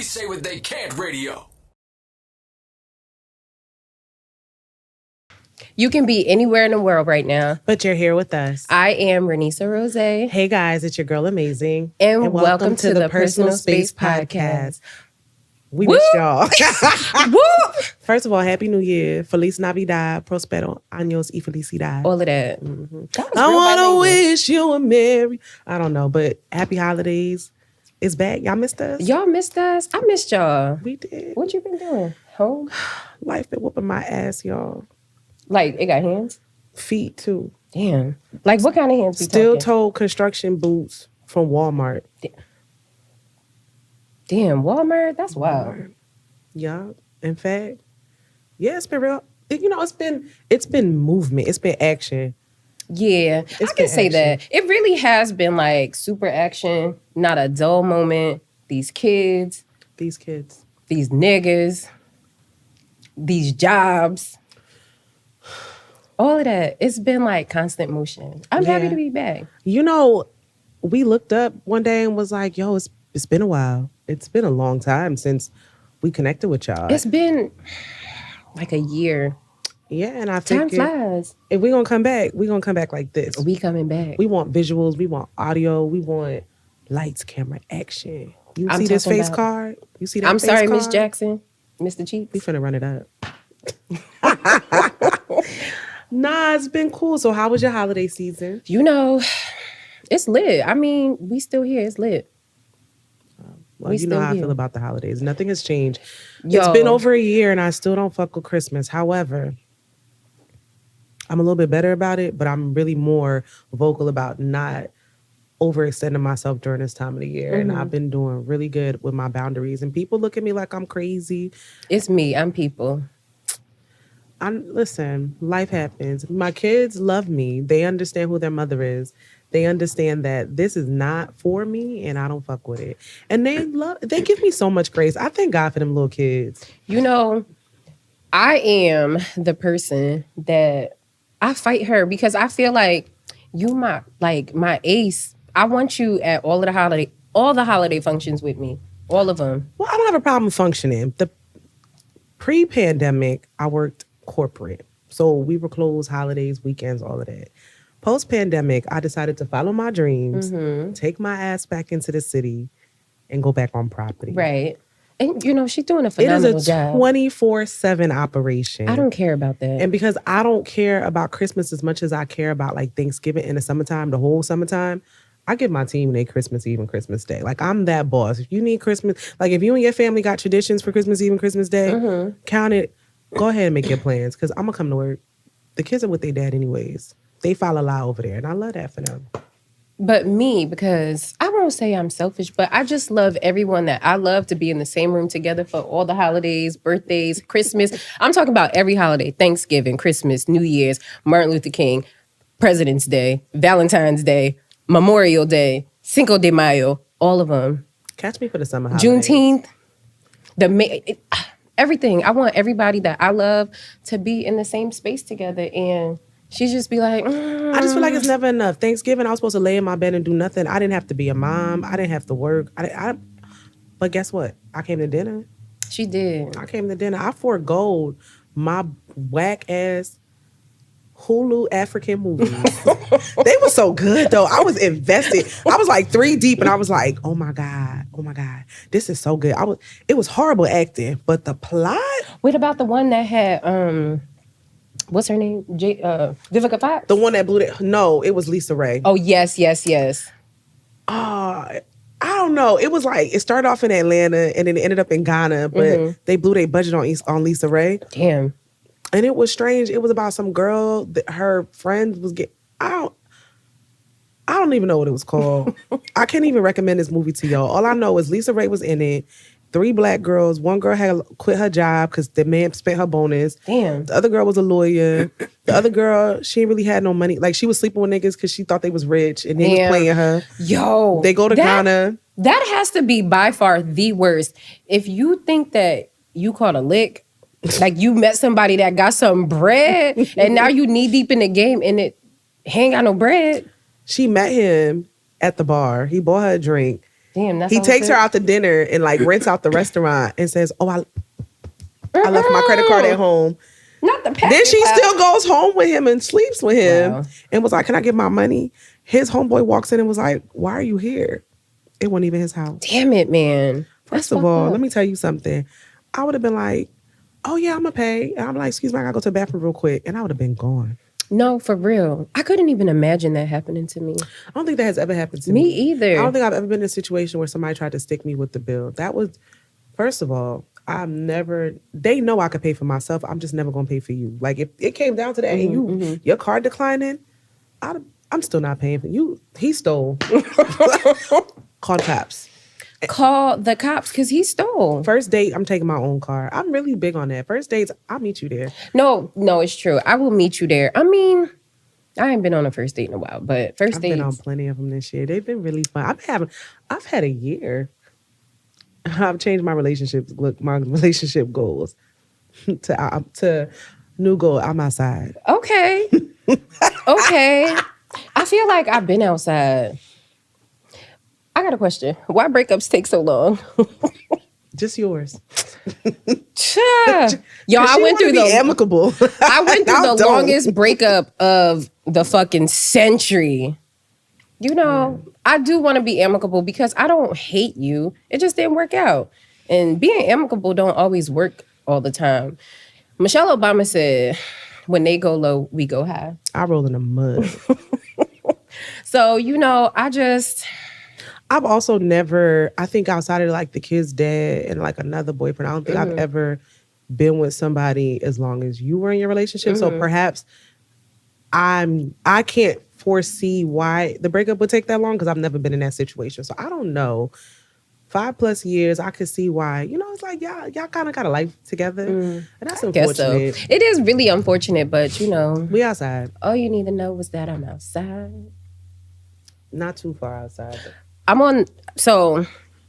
Say What They Can't Radio. You can be anywhere in the world right now, but you're here with us. I am Renisa Rose. Hey guys, it's your girl Amazing. And welcome to the Personal Space Podcast. We missed y'all. First of all, Happy New Year. Feliz Navidad. Prospero años y felicidad. All of that. I want to wish you a merry. I don't know, but happy holidays. It's back. Y'all missed us? Y'all missed us? I missed y'all. We did. What you been doing? Home? Life been whooping my ass, y'all. Like, it got hands? Feet, too. Damn. Like, what kind of hands we Steel talking? toe construction boots from Walmart. Damn, Walmart? That's wild. Yeah. In fact, yeah, it's been real. You know, it's been movement. It's been action. Yeah, I can say that. It really has been like super action, not a dull moment. These kids, these niggas, these jobs, all of that. It's been like constant motion. I'm happy to be back. You know, we looked up one day and was like, yo, it's been a while. It's been a long time since we connected with y'all. It's been like a year. Yeah, and I think time flies. If we're going to come back, we're going to come back like this. We coming back. We want visuals. We want audio. We want lights, camera, action. You see this face card? You see that I'm face sorry, card? Miss Jackson. Mr. Cheeks. We finna run it up. Nah, it's been cool. So how was your holiday season? You know, it's lit. I mean, we still here. It's lit. Well, you know how I feel about the holidays. Nothing has changed. It's been over a year and I still don't fuck with Christmas. However, I'm a little bit better about it, but I'm really more vocal about not overextending myself during this time of the year. And I've been doing really good with my boundaries. And people look at me like I'm crazy. It's me. I'm people. Listen, life happens. My kids love me. They understand who their mother is. They understand that this is not for me and I don't fuck with it. And they give me so much grace. I thank God for them little kids. You know, I am the person that I fight her because I feel like you my ace. I want you at all the holiday functions with me. All of them. Well, I don't have a problem functioning. The pre-pandemic, I worked corporate. So we were closed holidays, weekends, all of that. Post-pandemic, I decided to follow my dreams, take my ass back into the city, and go back on property. Right. And, you know, she's doing a phenomenal job. It is a 24/7 operation. I don't care about that. And because I don't care about Christmas as much as I care about, like, Thanksgiving in the summertime, the whole summertime, I give my team their Christmas Eve and Christmas Day. Like, I'm that boss. If you need Christmas, like, if you and your family got traditions for Christmas Eve and Christmas Day, count it. Go ahead and make your plans because I'm going to come to work. The kids are with their dad anyways. They follow a lot over there, and I love that for them. But me, because I won't say I'm selfish, but I just love everyone that I love to be in the same room together for all the holidays, birthdays, Christmas. I'm talking about every holiday, Thanksgiving, Christmas, New Year's, Martin Luther King, President's Day, Valentine's Day, Memorial Day, Cinco de Mayo, all of them. Catch me for the summer holidays. Juneteenth, everything. I want everybody that I love to be in the same space together, and she just be like, I just feel like it's never enough. Thanksgiving, I was supposed to lay in my bed and do nothing. I didn't have to be a mom. I didn't have to work. But guess what? I came to dinner. She did. I came to dinner. I forgoed my whack-ass Hulu African movies. They were so good, though. I was invested. I was like 3 deep, and I was like, oh, my God. This is so good. It was horrible acting, but the plot? What about the one that had... what's her name? Vivica Fox? The one that blew it. No, it was Lisa Ray. Oh, yes. I don't know. It was like, it started off in Atlanta and then it ended up in Ghana, but they blew their budget on Lisa Ray. Damn. And it was strange. It was about some girl that her friend was getting... I don't even know what it was called. I can't even recommend this movie to y'all. All I know is Lisa Ray was in it. 3 black girls. One girl had quit her job because the man spent her bonus. Damn. The other girl was a lawyer. The other girl, she ain't really had no money. Like, she was sleeping with niggas because she thought they was rich and they was playing her. Yo. They go to Ghana. That has to be by far the worst. If you think that you caught a lick, like you met somebody that got some bread and now you knee deep in the game and he ain't got no bread. She met him at the bar. He bought her a drink. Damn, that's He all takes it her took? out to dinner and like rents out the restaurant and says, "Oh, I left my credit card at home." Not the packet Then she pot. still goes home with him and sleeps with him Wow. and was like, "Can I get my money?" His homeboy walks in and was like, "Why are you here?" It wasn't even his house. Damn it, man. First of all, let me tell you something. I would have been like, "Oh yeah, I'm gonna pay." And I'm like, "Excuse me, I gotta go to the bathroom real quick." And I would have been gone. No, for real. I couldn't even imagine that happening to me. I don't think that has ever happened to Me me. either. I don't think I've ever been in a situation where somebody tried to stick me with the bill. That was, first of all, they know I could pay for myself. I'm just never going to pay for you. Like if it came down to that and your card declining, I'm still not paying for you. He stole. Call cops. Call the cops because he stole. First date, I'm taking my own car. I'm really big on that. First dates, I'll meet you there. No, it's true. I will meet you there. I mean, I ain't been on a first date in a while, but I've been on plenty of them this year. They've been really fun. I've had a year. I've changed my relationship goals to new goal. I'm outside. Okay. Okay. I feel like I've been outside. I got a question. Why breakups take so long? Just yours. Yo, I went through the amicable. I went through the Don't. longest breakup of the fucking century. You know, I do want to be amicable because I don't hate you. It just didn't work out. And being amicable don't always work all the time. Michelle Obama said, when they go low, we go high. I roll in the mud. So, you know, I've also never, I think outside of like the kid's dad and like another boyfriend, I don't think I've ever been with somebody as long as you were in your relationship. So perhaps I can't foresee why the breakup would take that long because I've never been in that situation. So I don't know. 5+ years, I could see why. You know, it's like y'all kind of got a life together. And that's guess so. unfortunate. It is really unfortunate, but you know. We outside. All you need to know was that I'm outside. Not too far outside. But. I'm on, so,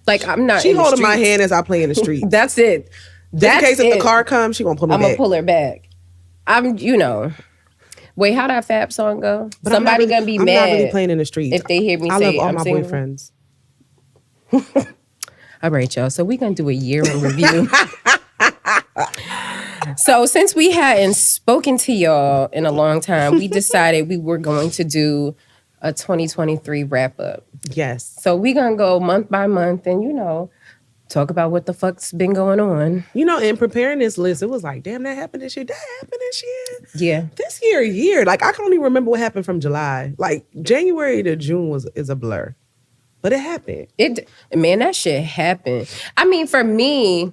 like, I'm not She in the holding my streets. hand as I play in the street. That's it. Just in case if the car comes, she gonna pull me I'm back. gonna pull her back. I'm, you know. Wait, how that Fab song go? But Somebody gonna be I'm mad. not really playing in the streets. If they hear me I say love all I'm my single. boyfriends. All right, y'all. So we're gonna do a year in review. So since we hadn't spoken to y'all in a long time, we decided we were going to do a 2023 wrap up. Yes. So we're gonna go month by month and, you know, talk about what the fuck's been going on. You know, in preparing this list, it was like, damn, that happened this year. That happened this year. Yeah. This year. Like, I can only remember what happened from July. Like, January to June is a blur. But it happened. Man, that shit happened. I mean, for me,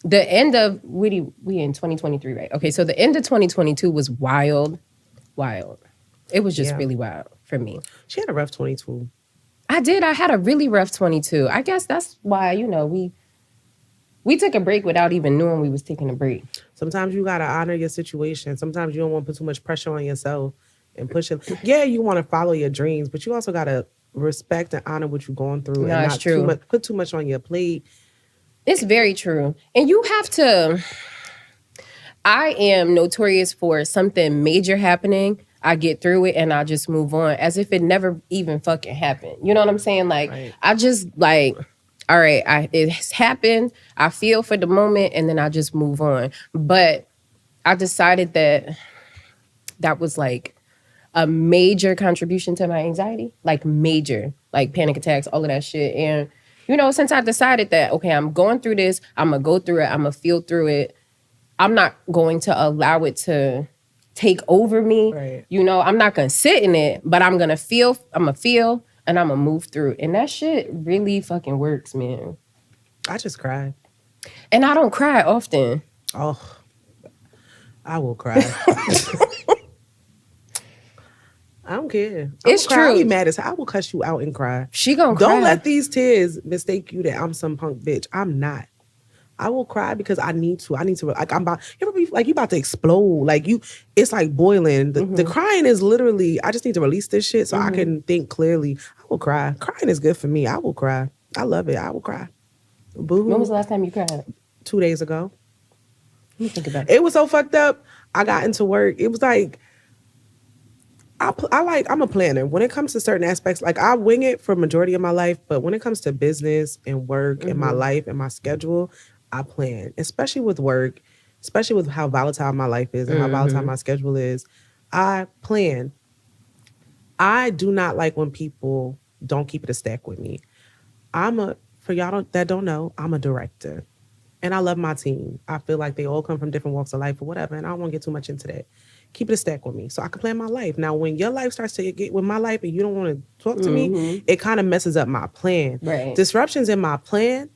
the end of, we in 2023, right? Okay, so the end of 2022 was wild. It was just really wild for me. She had a rough 22. I had a really rough 22. I guess that's why, you know, we took a break without even knowing we was taking a break. Sometimes you got to honor your situation. Sometimes you don't want to put too much pressure on yourself and push it. Yeah, you want to follow your dreams, but you also got to respect and honor what you're going through. No, and it's not true. Put too much on your plate. It's very true. And you have to, I am notorious for something major happening. I get through it and I just move on as if it never even fucking happened. You know what I'm saying? Like, Right. I just like, all right, it's happened. I feel for the moment and then I just move on. But I decided that was like a major contribution to my anxiety, like major, like panic attacks, all of that shit. And, you know, since I decided that, okay, I'm going through this, I'm going to go through it, I'm going to feel through it. I'm not going to allow it to take over me. Right. You know, I'm not going to sit in it, but I'm going to feel, and I'm going to move through. And that shit really fucking works, man. I just cried. And I don't cry often. Oh, I will cry. I don't care. It's cry. I'll true. be mad as hell. I will cuss you out and cry. She gonna cry. Don't let these tears mistake you that I'm some punk bitch. I'm not. I will cry because I need to. Like, I'm about. You ever be like you about to explode? Like you, it's like boiling. The crying is literally. I just need to release this shit so I can think clearly. I will cry. Crying is good for me. I will cry. I love it. I will cry. Boo. When was the last time you cried? 2 days ago. Let me think about it. It was so fucked up. I got into work. It was like I'm a planner. When it comes to certain aspects, like I wing it for majority of my life, but when it comes to business and work and my life and my schedule, I plan, especially with work, especially with how volatile my life is and how volatile my schedule is. I plan. I do not like when people don't keep it a stack with me. For y'all that don't know, I'm a director. And I love my team. I feel like they all come from different walks of life or whatever, and I don't want to get too much into that. Keep it a stack with me so I can plan my life. Now, when your life starts to get with my life and you don't want to talk to me, it kind of messes up my plan. Right. Disruptions in my plan,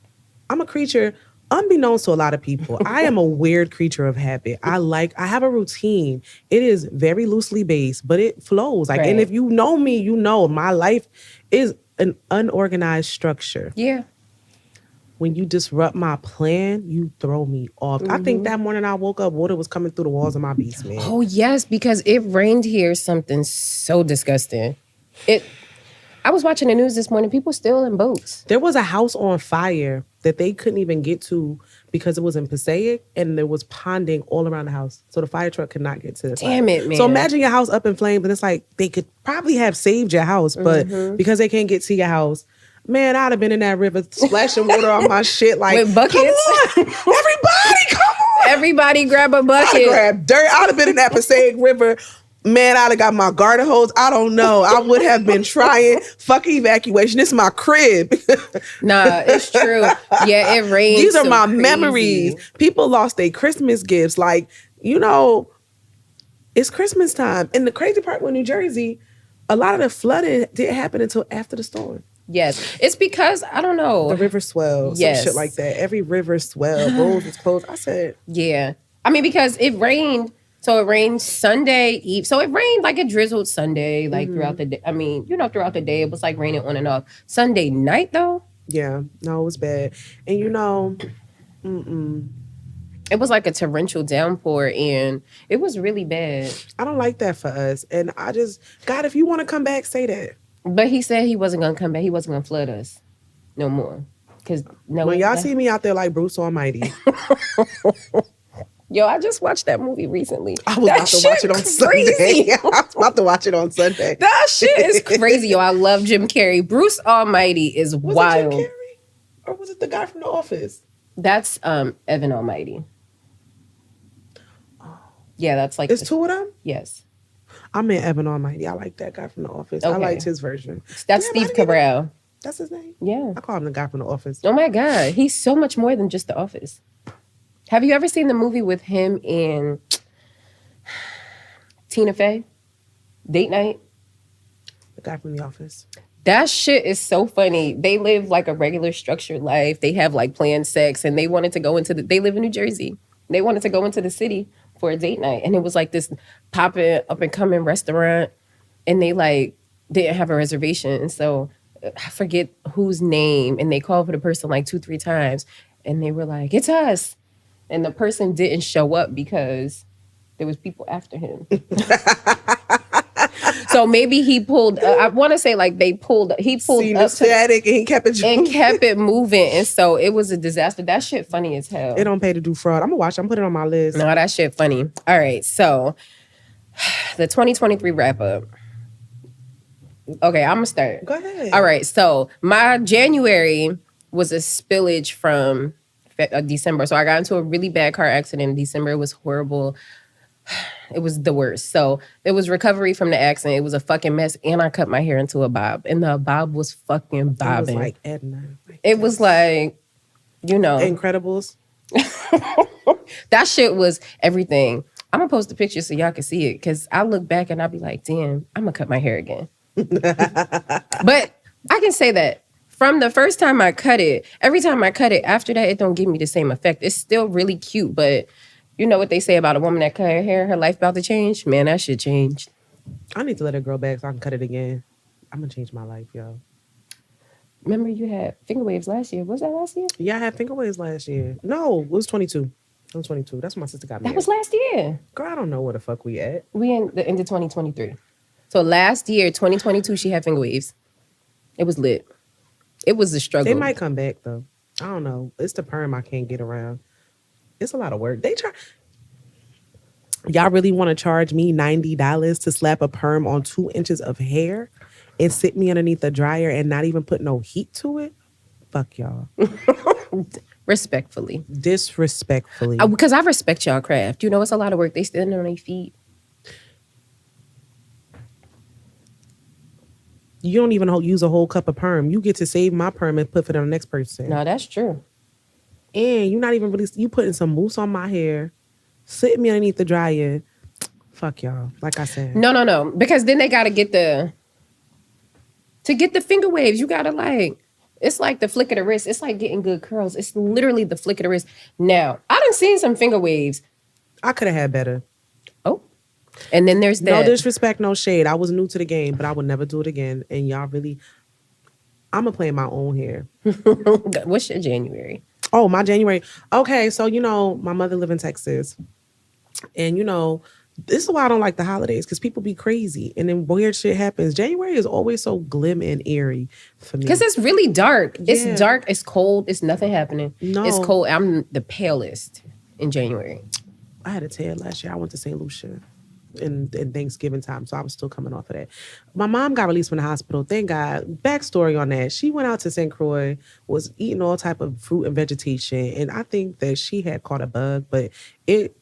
I'm a creature, unbeknownst to a lot of people, I am a weird creature of habit. I have a routine. It is very loosely based, but it flows. Like, and if you know me, you know my life is an unorganized structure. Yeah. When you disrupt my plan, you throw me off. I think that morning I woke up, water was coming through the walls of my basement. Oh, yes, because it rained here something so disgusting. I was watching the news this morning. People still in boats. There was a house on fire that they couldn't even get to because it was in Passaic and there was ponding all around the house. So the fire truck could not get to the fire. Damn it, man. So imagine your house up in flames and it's like they could probably have saved your house, but because they can't get to your house, man, I'd have been in that river splashing water on my shit like, with buckets. Come on, everybody, come on. Everybody grab a bucket. I'd have grabbed dirt. I'd have been in that Passaic River. Man, I'd have got my garden hose. I don't know. I would have been trying. Fuck evacuation. This is my crib. Nah, it's true. Yeah, it rained. These are so my crazy. memories. People lost their Christmas gifts. Like, it's Christmas time. And the crazy part with New Jersey, a lot of the flooding didn't happen until after the storm. Yes. It's because, I don't know. The river swelled. Yes. Some shit like that. Every river swelled. Roads was closed. I said. Yeah. I mean, because it rained. So it rained Sunday Eve. So it rained like it drizzled Sunday, like throughout the day. I mean, throughout the day, it was like raining on and off. Sunday night, though? Yeah. No, it was bad. And it was like a torrential downpour and it was really bad. I don't like that for us. And God, if you want to come back, say that. But he said he wasn't going to come back. He wasn't going to flood us no more. When y'all see me out there like Bruce Almighty. Yo, I just watched that movie recently. I was about to watch it on Sunday. I was about to watch it on Sunday. That shit is crazy, yo. I love Jim Carrey. Bruce Almighty is wild. Was it Jim Carrey? Or was it the guy from The Office? That's Evan Almighty. Yeah, that's like... It's two of them? Yes. I'm in Evan Almighty. I like that guy from The Office. Okay. I liked his version. That's Steve Carell. That's his name? Yeah. I call him the guy from The Office. Oh my God. He's so much more than just The Office. Have you ever seen the movie with him and Tina Fey? Date Night? The guy from The Office. That shit is so funny. They live like a regular structured life. They have like planned sex and they wanted to go they live in New Jersey. They wanted to go into the city for a date night. And it was like this popping up and coming restaurant. And they like didn't have a reservation. And so I forget whose name. And they called for the person like 2-3 times. And they were like, it's us. And the person didn't show up because there was people after him. So maybe he pulled, I want to say like he pulled Seen up static and he kept it and kept it moving. And so it was a disaster. That shit funny as hell. It don't pay to do fraud. I'm going to watch it. I'm putting it on my list. No, that shit funny. All right. So the 2023 wrap up. Okay, I'm going to start. Go ahead. All right. So my January was a spillage from December. So I got into a really bad car accident in December. It was horrible. It was the worst. So it was recovery from the accident. It was a fucking mess. And I cut my hair into a bob. And the bob was fucking bobbing. It was like Edna. It was like, Incredibles. That shit was everything. I'm going to post the picture so y'all can see it. Because I look back and I'll be like, damn, I'm going to cut my hair again. But I can say that from the first time I cut it, every time I cut it, after that, it don't give me the same effect. It's still really cute, but you know what they say about a woman that cut her hair, her life about to change? Man, that shit changed. I need to let it grow back so I can cut it again. I'm going to change my life, yo. Remember you had finger waves last year. Was that last year? Yeah, I had finger waves last year. No, it was 22. I was 22. That's when my sister got married. That was last year. Girl, I don't know where the fuck we at. We in the end of 2023. So last year, 2022, she had finger waves. It was lit. It was a struggle. They might come back, though. I don't know. It's the perm I can't get around. It's a lot of work. Y'all really want to charge me $90 to slap a perm on 2 inches of hair and sit me underneath the dryer and not even put no heat to it? Fuck y'all. Respectfully. Disrespectfully. Because I respect y'all craft. You know, it's a lot of work. They standing on their feet. You don't even use a whole cup of perm. You get to save my perm and put it on the next person. No, that's true. And you're not even really, you putting some mousse on my hair, sitting me underneath the dryer. Fuck y'all. Like I said. No. Because then they got to get the finger waves. You got to like, it's like the flick of the wrist. It's like getting good curls. It's literally the flick of the wrist. Now, I done seen some finger waves. I could have had better. Oh. And then there's that. No disrespect, no shade. I was new to the game, but I would never do it again. And y'all really, I'm going to play my own hair. What's your January? Oh, my January. Okay, so, my mother live in Texas. And, this is why I don't like the holidays, because people be crazy. And then weird shit happens. January is always so glim and airy for me. Because it's really dark. Yeah. It's dark. It's cold. It's nothing happening. No. It's cold. I'm the palest in January. I had a tan last year. I went to St. Lucia in Thanksgiving time, so I was still coming off of that. My mom got released from the hospital. Thank God. Backstory on that. She went out to St. Croix, was eating all type of fruit and vegetation, and I think that she had caught a bug, but it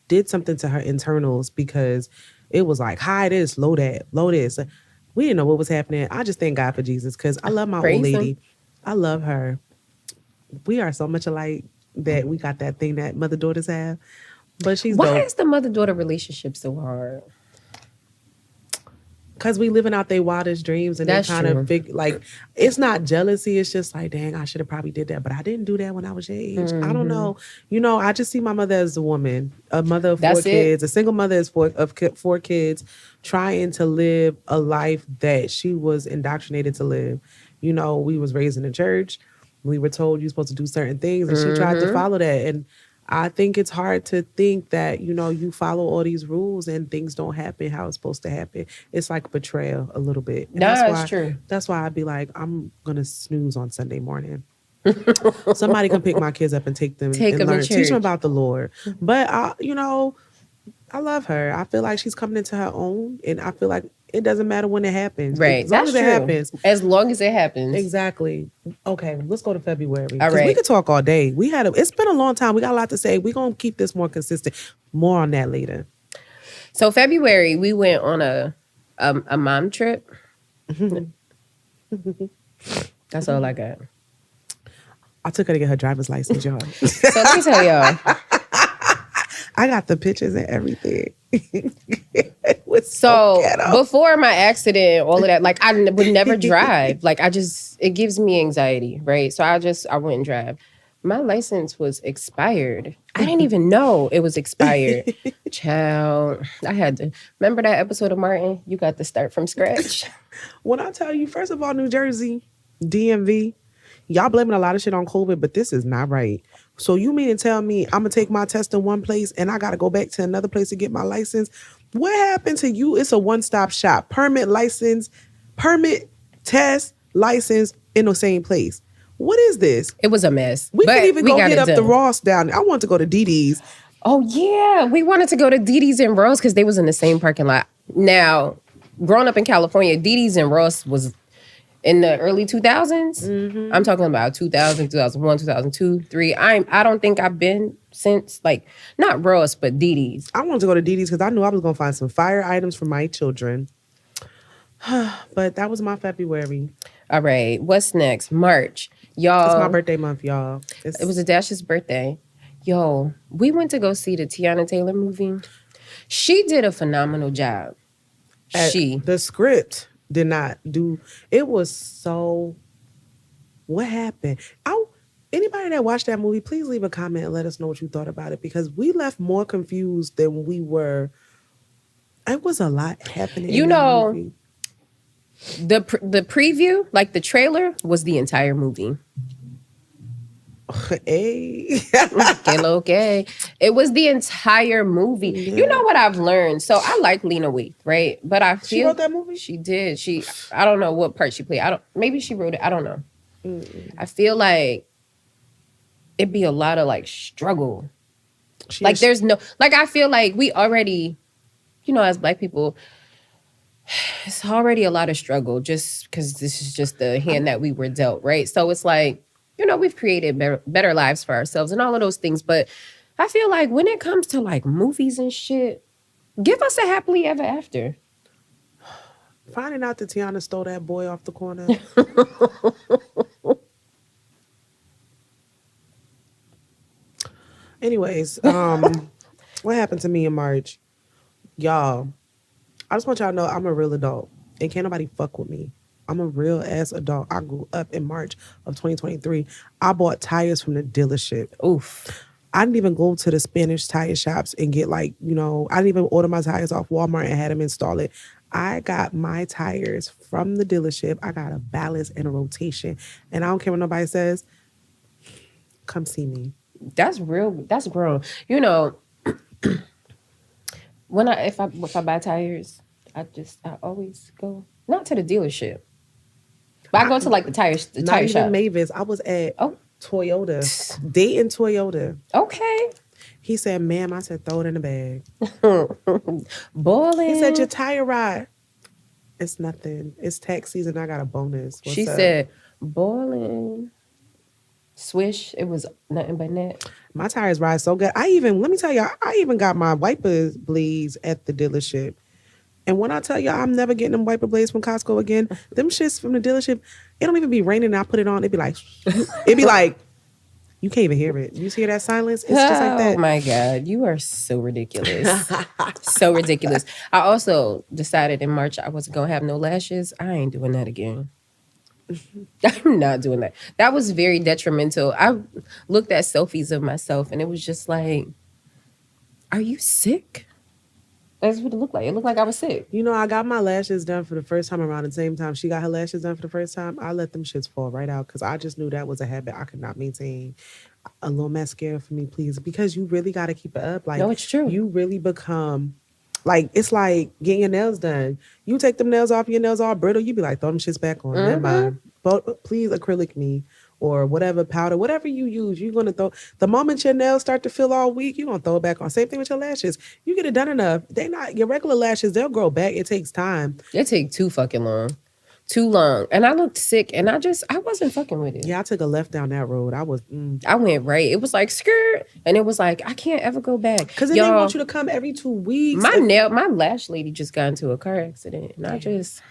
did something to her internals because it was like high this, low that, low this. We didn't know what was happening. I just thank God for Jesus because I love my old lady. I love her. We are so much alike that we got that thing that mother-daughters have. But she's Why dope. is the mother-daughter relationship so hard? Because we living out their wildest dreams and they're trying to figure, it's not jealousy. It's just like, dang, I should have probably did that. But I didn't do that when I was your age. Mm-hmm. I don't know. I just see my mother as a woman, a mother of 4 kids, a single mother of 4 kids, trying to live a life that she was indoctrinated to live. We was raised in the church. We were told you're supposed to do certain things. And she tried to follow that. And I think it's hard to think that, you follow all these rules and things don't happen how it's supposed to happen. It's like betrayal a little bit. And that's true. That's why I'd be like, I'm going to snooze on Sunday morning. Somebody can pick my kids up and take them and learn, teach them about the Lord. But, I love her. I feel like she's coming into her own. And I feel like it doesn't matter when it happens. Right. As long as it happens. As long as it happens. Exactly. Okay, let's go to February. All right. We could talk all day. It's been a long time. We got a lot to say. We're going to keep this more consistent. More on that later. So February, we went on a mom trip. That's all I got. I took her to get her driver's license, y'all. So let me tell y'all. I got the pictures and everything. So before my accident, all of that, I would never drive. It gives me anxiety, right? So I wouldn't drive. My license was expired. I didn't even know it was expired. Child, I had to. Remember that episode of Martin? You got to start from scratch. When I tell you, first of all, New Jersey, DMV, y'all blaming a lot of shit on COVID, but this is not right. So you mean to tell me I'm going to take my test in one place and I got to go back to another place to get my license? What happened to you? It's a one-stop shop. Permit, test, license in the same place. What is this? It was a mess. We could even go hit up the Ross down there. I want to go to DD's. Oh, yeah. We wanted to go to DD's and Ross because they was in the same parking lot. Now, growing up in California, DD's and Ross was in the early 2000s. Mm-hmm. I'm talking about 2000, 2001, 2002, 2003. I don't think I've been since, not Ross, but DD's. I wanted to go to DD's because I knew I was going to find some fire items for my children. But that was my February. All right. What's next? March. Y'all. It's my birthday month, y'all. It was Adash's birthday. Yo, we went to go see the Tiana Taylor movie. She did a phenomenal job. The script did not do. It was so. What happened? Anybody that watched that movie, please leave a comment and let us know what you thought about it because we left more confused than we were. It was a lot happening. In that movie. The preview, the trailer, was the entire movie. Hey. Okay. It was the entire movie. Yeah. You know what I've learned? So I like Lena Waithe, right? But I feel she wrote that movie? She did. I don't know what part she played. Maybe she wrote it. I don't know. I feel like it'd be a lot of struggle Like there's no, like I feel like we already, as Black people, it's already a lot of struggle just because this is just the hand that we were dealt, right? So it's like, we've created better lives for ourselves and all of those things. But I feel like when it comes to like movies and shit, give us a happily ever after. Finding out that Tiana stole that boy off the corner. Anyways, what happened to me in March? Y'all, I just want y'all to know I'm a real adult. And can't nobody fuck with me. I'm a real ass adult. I grew up in March of 2023. I bought tires from the dealership. Oof. I didn't even go to the Spanish tire shops and get I didn't even order my tires off Walmart and had them install it. I got my tires from the dealership. I got a ballast and a rotation. And I don't care what nobody says. Come see me. That's real. That's grown. When if I buy tires, I always go not to the dealership, but I go to like the tire shop. Mavis. I was at Toyota, Dayton Toyota. Okay. He said, "Ma'am," I said, "Throw it in the bag." Balling. He said, "Your tire ride." It's nothing. It's tax season. I got a bonus. What's she up? said, "Balling." Swish. It was nothing but net. My tires ride so good. Let me tell y'all, I even got my wiper blades at the dealership. And when I tell y'all I'm never getting them wiper blades from Costco again, them shits from the dealership, it don't even be raining and I put it on, it'd be like, you can't even hear it. You hear that silence? It's just like that. Oh my God, you are so ridiculous. So ridiculous. I also decided in March I wasn't going to have no lashes. I ain't doing that again. I'm not doing that. That was very detrimental. I looked at selfies of myself and it was just like, are you sick? That's what it looked like. It looked like I was sick. I got my lashes done for the first time around the same time she got her lashes done for the first time. I let them shits fall right out because I just knew that was a habit I could not maintain. A little mascara for me, please, because you really got to keep it up. Like, no, it's true. You really become... Like, it's like getting your nails done. You take them nails off, your nails all brittle, you be like, throw them shits back on. Never mind. But please acrylic me or whatever powder, whatever you use, you're going to throw. The moment your nails start to feel all weak, you're going to throw it back on. Same thing with your lashes. You get it done enough. Your regular lashes, they'll grow back. It takes time. It takes too fucking long. Too long. And I looked sick and I wasn't fucking with it. Yeah, I took a left down that road. I went right. It was like skirt. And it was like, I can't ever go back. Because they want you to come every 2 weeks. My lash lady just got into a car accident. And I just,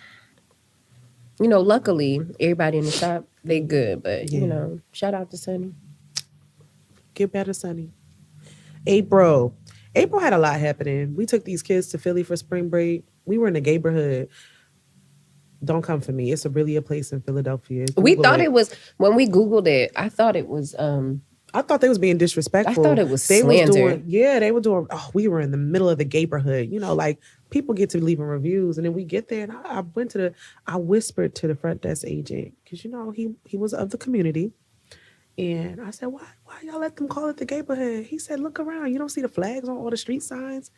luckily, everybody in the shop, they good. But, shout out to Sunny. Get better, Sunny. April had a lot happening. We took these kids to Philly for spring break. We were in the neighborhood. Don't come for me. It's really a place in Philadelphia. We thought it was, when we Googled it, I thought it was... I thought they was being disrespectful. I thought it was slander. They were doing... Oh, we were in the middle of the neighborhood. Like, people get to leaving reviews, and then we get there, and I whispered to the front desk agent, because, he was of the community. And I said, why y'all let them call it the neighborhood? He said, look around. You don't see the flags on all the street signs?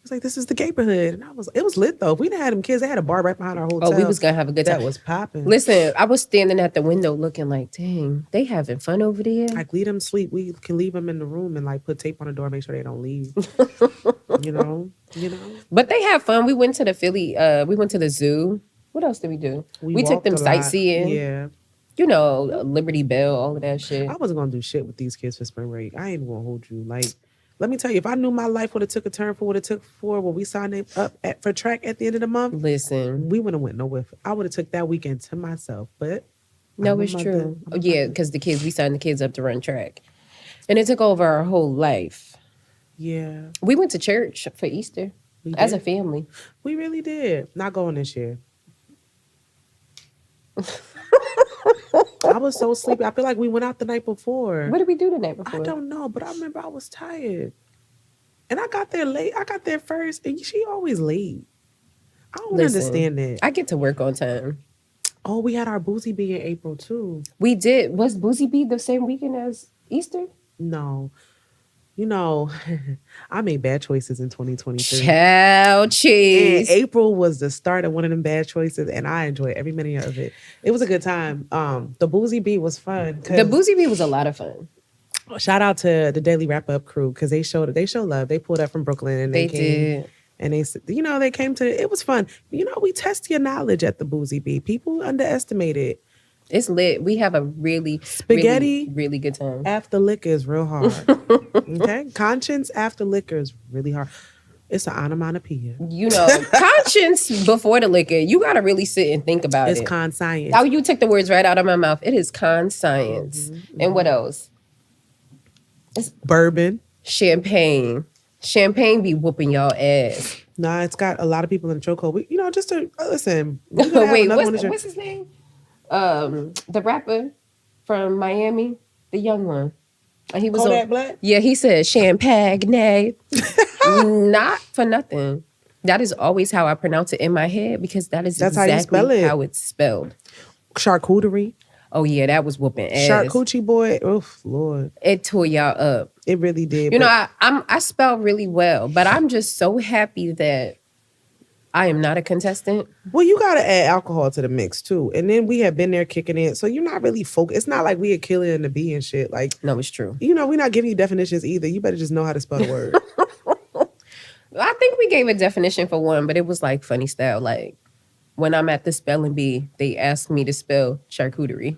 It's like, this is the neighborhood. And it was lit though. We didn't have them kids. They had a bar right behind our hotel. Oh, we was going to have a good time. That was popping. Listen, I was standing at the window looking like, dang, they having fun over there. Like, leave them sleep. We can leave them in the room and put tape on the door, make sure they don't leave. you know. But they have fun. We went to the Philly, we went to the zoo. What else did we do? We took them sightseeing. Yeah. Liberty Bell, all of that shit. I wasn't going to do shit with these kids for spring break. I ain't going to hold you. Let me tell you, if I knew my life would have took a turn for what it took for when we signed up for track at the end of the month, listen, we wouldn't have went nowhere. I would have took that weekend to myself. But no, it's true. Yeah, because we signed the kids up to run track, and it took over our whole life. Yeah, we went to church for Easter as a family. We really did. Not going this year. I was so sleepy. I feel like we went out the night before. What did we do the night before? I don't know, but I remember I was tired. And I got there late. I got there first, and she always late. I don't understand that. I get to work on time. Oh, we had our Boozy Bee in April, too. We did. Was Boozy Bee the same weekend as Easter? No. I made bad choices in 2023. Child cheese. And April was the start of one of them bad choices, and I enjoyed every minute of it. It was a good time. The Boozy Bee was fun. The Boozy Bee was a lot of fun. Shout out to the Daily Wrap Up crew because they show love. They pulled up from Brooklyn and they came. did. And they came to, it was fun. We test your knowledge at the Boozy Bee. People underestimate it. It's lit. We have a really, Spaghetti really, really good time. After liquor is real hard. Okay? Conscience after liquor is really hard. It's an onomatopoeia. Conscience before the liquor, you got to really sit and think about It's it. conscience. Oh, you took the words right out of my mouth. It is conscience. And what else? It's bourbon. Champagne. Champagne be whooping y'all ass. Nah, it's got a lot of people in the chokehold. Just to listen. Wait, what's his name? The rapper from Miami, the young one. He was Kodak Black? Yeah, he said champagne. Not for nothing. That is always how I pronounce it in my head because that's exactly how you spell it. how it's spelled. Charcuterie. Oh yeah, that was whooping ass. Charcuterie boy. Oh Lord. It tore y'all up. It really did. I spell really well, but I'm just so happy that I am not a contestant. Well, you got to add alcohol to the mix too. And then we have been there kicking it. So you're not really focused. It's not like we are killing the bee and shit. Like, no, it's true. We're not giving you definitions either. You better just know how to spell the word. I think we gave a definition for one, but it was like funny style. Like when I'm at the spelling bee, they ask me to spell charcuterie.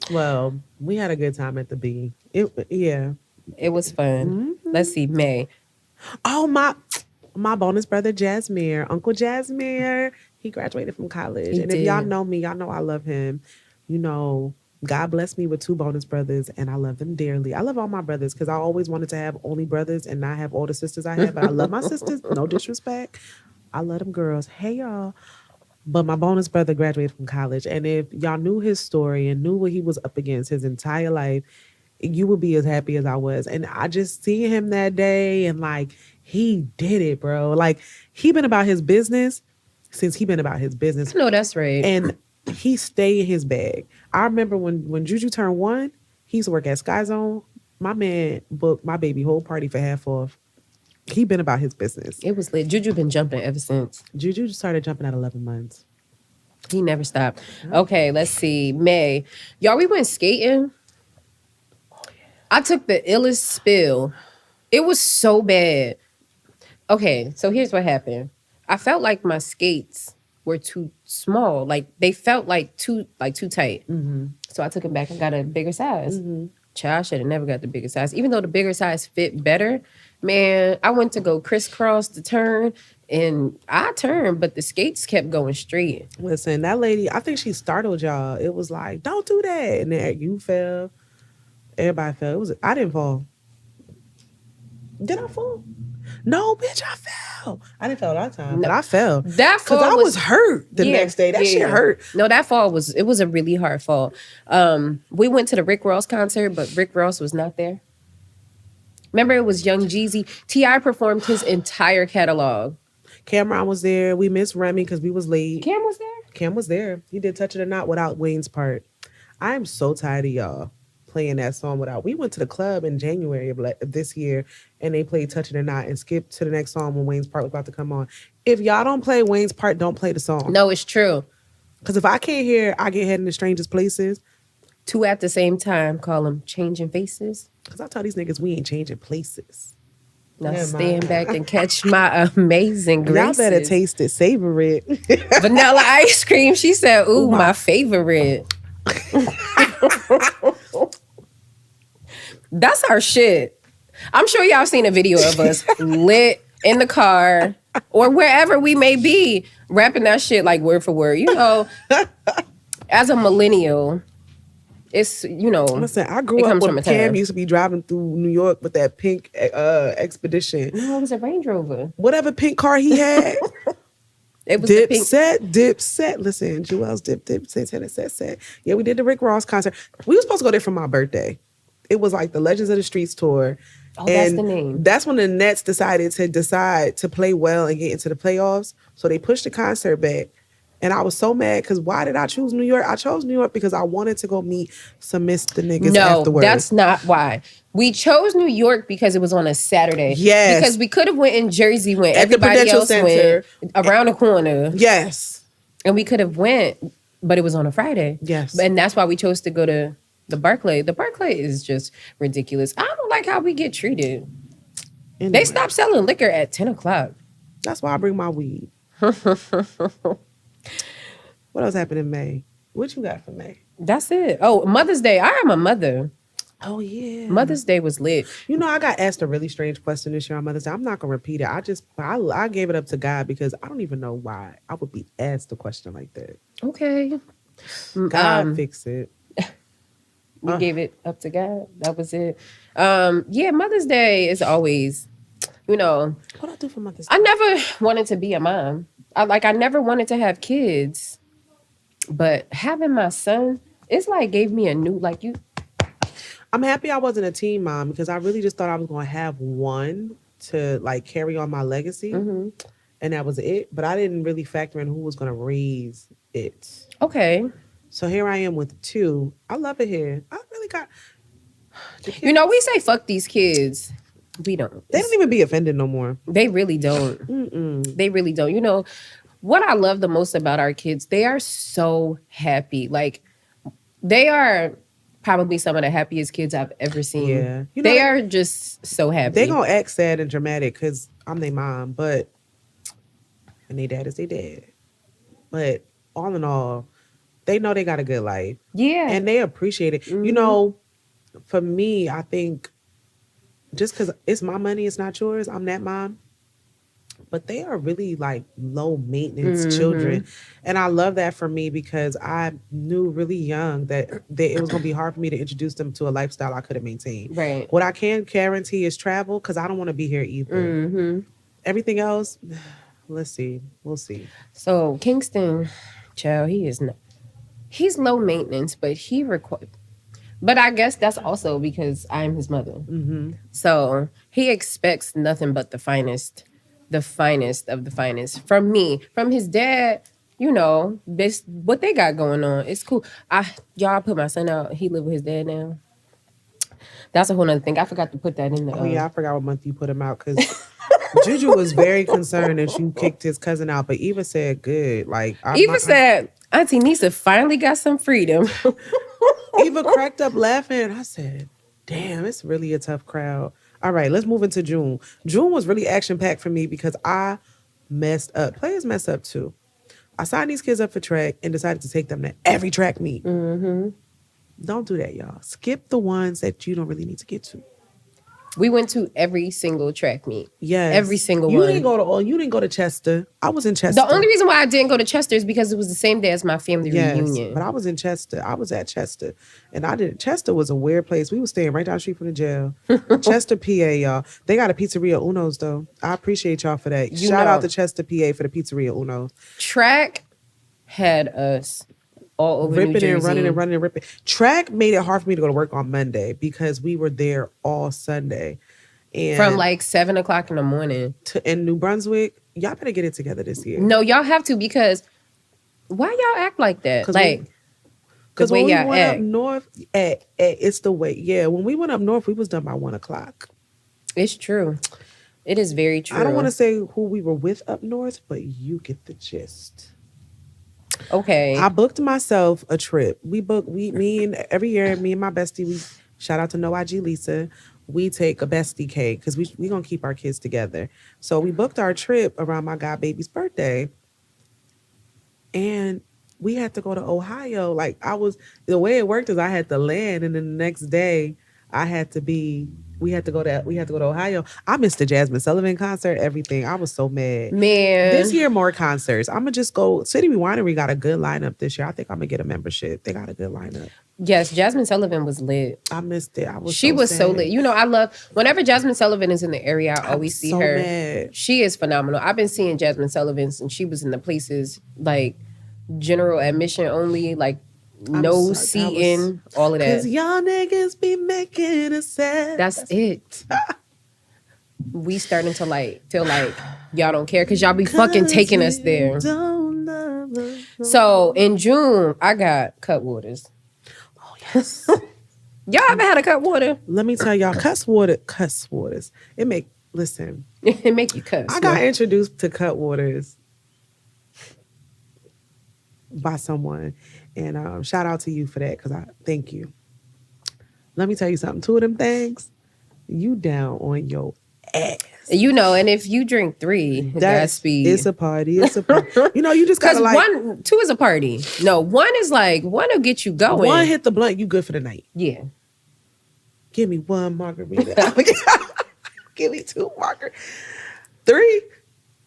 Well, we had a good time at the bee. It was fun. Mm-hmm. Let's see, May. Oh, my bonus brother, Jasmine, Uncle Jasmine, he graduated from college. If y'all know me, y'all know I love him. God blessed me with 2 bonus brothers, and I love them dearly. I love all my brothers because I always wanted to have only brothers and not have all the sisters I have. But I love my sisters. No disrespect. I love them girls. Hey, y'all. But my bonus brother graduated from college. And if y'all knew his story and knew what he was up against his entire life, you would be as happy as I was. And I just see him that day and he did it, bro. He been about his business since he been about his business. No, that's right. And he stayed in his bag. I remember when Juju turned 1, he used to work at Sky Zone. My man booked my baby whole party for half off. He been about his business. It was lit. Juju been jumping ever since. Juju started jumping at 11 months. He never stopped. Okay, let's see. May. Y'all, we went skating. I took the illest spill. It was so bad. Okay, so here's what happened. I felt like my skates were too small. They felt too tight. Mm-hmm. So I took them back and got a bigger size. Mm-hmm. Child, I should have never got the bigger size. Even though the bigger size fit better, man, I went to go crisscross the turn and I turned, but the skates kept going straight. Listen, that lady, I think she startled y'all. It was like, don't do that. And then you fell. Everybody fell. I didn't fall. Did I fall? No, bitch, I fell. I didn't fall that time, but I fell. That fall because I was hurt the next day. That shit hurt. No, that fall was a really hard fall. We went to the Rick Ross concert, but Rick Ross was not there. Remember, it was Young Jeezy. T.I. performed his entire catalog. Cameron was there. We missed Remy because we was late. Cam was there? Cam was there. He did Touch It or Not without Wayne's part. I am so tired of y'all playing that song without. We went to the club in January of this year and they played Touch It or Not and skipped to the next song when Wayne's part was about to come on. If y'all don't play Wayne's part, don't play the song. No, it's true. Because if I can't hear I Get Head in the Strangest Places. 2 at the same time, call them Changing Faces. Because I tell these niggas we ain't changing places. Now stand back and catch my amazing graces. Y'all better taste it, savor it. Vanilla ice cream. She said, ooh, my favorite. That's our shit. I'm sure y'all seen a video of us lit in the car or wherever we may be, rapping that shit word for word. As a millennial, it's, Listen, I grew up when Cam used to be driving through New York with that pink Expedition. No, it was a Range Rover. Whatever pink car he had. It was Dipset. Listen, Jewel's Dipset. Yeah, we did the Rick Ross concert. We were supposed to go there for my birthday. It was the Legends of the Streets tour. Oh, that's the name. That's when the Nets decided to play well and get into the playoffs. So they pushed the concert back. And I was so mad because why did I choose New York? I chose New York because I wanted to go meet some Mr. Niggas afterwards. No, that's not why. We chose New York because it was on a Saturday. Yes. Because we could have went in Jersey when everybody else went around the corner. Yes. And we could have went, but it was on a Friday. Yes. And that's why we chose to go to The Barclay is just ridiculous. I don't like how we get treated. Anyway, They stopped selling liquor at 10 o'clock. that's why I bring my weed. What else happened in May? What you got for May? That's it. Oh, Mother's Day. I am a mother. Oh yeah, Mother's Day was lit. You know, I got asked a really strange question this year on Mother's Day. I'm not gonna repeat it. I gave it up to God because I don't even know why I would be asked a question like that. Okay. God fix it. You gave it up to God. That was it. Yeah, Mother's Day is always, you know. What I do for Mother's Day? I never wanted to be a mom. I never wanted to have kids. But having my son, it's like gave me a new, like you. I'm happy I wasn't a teen mom because I really just thought I was going to have one to like carry on my legacy. Mm-hmm. And that was it. But I didn't really factor in who was going to raise it. Okay. So here I am with two. I love it here. I really got... You know, we say fuck these kids. We don't. They don't even be offended no more. They really don't. They really don't. You know, what I love the most about our kids, they are so happy. Like, they are probably some of the happiest kids I've ever seen. Yeah. You know, they are just so happy. They gonna act sad and dramatic because I'm their mom, but... And their dad is their dad. But all in all, they know they got a good life. Yeah. And they appreciate it. You know, for me, I think just because it's my money, it's not yours, I'm that mom. But they are really like low maintenance children. And I love that for me because I knew really young that it was going to be hard for me to introduce them to a lifestyle I couldn't maintain. Right. What I can guarantee is travel because I don't want to be here either. Everything else, let's see. We'll see. So Kingston, child, he's low maintenance, but but I guess that's also because I'm his mother. So he expects nothing but the finest of the finest from me. From his dad, you know, what they got going on. It's cool. Y'all put my son out. He live with his dad now. That's a whole nother thing. I forgot to put that in the... Oh, yeah, I forgot what month you put him out because Juju was very concerned that you kicked his cousin out, but Eva said good. Like Eva said, Auntie Nisa finally got some freedom. Eva cracked up laughing, and I said, damn, it's really a tough crowd. All right, let's move into June. June was really action-packed for me because I messed up. Players mess up too. I signed these kids up for track and decided to take them to every track meet. Don't do that, y'all. Skip the ones that you don't really need to get to. We went to every single track meet. Yes. Every single you one. You didn't go to Chester. I was in Chester. The only reason why I didn't go to Chester is because it was the same day as my family reunion. But I was in Chester. I was at Chester. And Chester was a weird place. We were staying right down the street from the jail. Chester, PA, y'all. They got a pizzeria Uno's, though. I appreciate y'all for that. Shout out to Chester, PA for the pizzeria Uno's. Track had us all over ripping New Jersey. And running and running and ripping. Track made it hard for me to go to work on Monday because we were there all Sunday. And from like 7 o'clock in the morning. In New Brunswick. Y'all better get it together this year. No, y'all have to because why y'all act like that? Because when we went up north, it's the way. Yeah, when we went up north, we was done by 1 o'clock. It's true. It is very true. I don't want to say who we were with up north, but you get the gist. Okay. I booked myself a trip. Every year, me and my bestie, shout out to No IG Lisa, we take a bestie cake because we gonna keep our kids together. So we booked our trip around my god baby's birthday. And we had to go to Ohio. The way it worked is I had to land and then the next day we had to go to Ohio. I missed the Jasmine Sullivan concert, everything. I was so mad. Man. This year, more concerts. I'm going to just go. City Winery got a good lineup this year. I think I'm going to get a membership. They got a good lineup. Yes, Jasmine Sullivan was lit. I missed it. She was so lit. You know, I love, whenever Jasmine Sullivan is in the area, I always see her. Mad. She is phenomenal. I've been seeing Jasmine Sullivan since she was in the places like general admission only, like no seating, all of that. Because y'all niggas be making a set. That's it. We starting to feel like y'all don't care because y'all be fucking taking us there. So in June, I got Cutwaters. Oh, yes. Y'all ever had a Cutwater? Let me tell y'all, Cutwaters. It make you cuss. I got introduced to Cutwaters by someone. And shout out to you for that because I thank you. Let me tell you something. 2 of them things, you down on your ass. You know, and if you drink 3, that's it's a party. It's a party. You know, you just gotta like 2 is a party. No, 1 is like 1 will get you going. 1 hit the blunt, you good for the night. Yeah. Give me 1 margarita. Give me 2 margaritas. 3,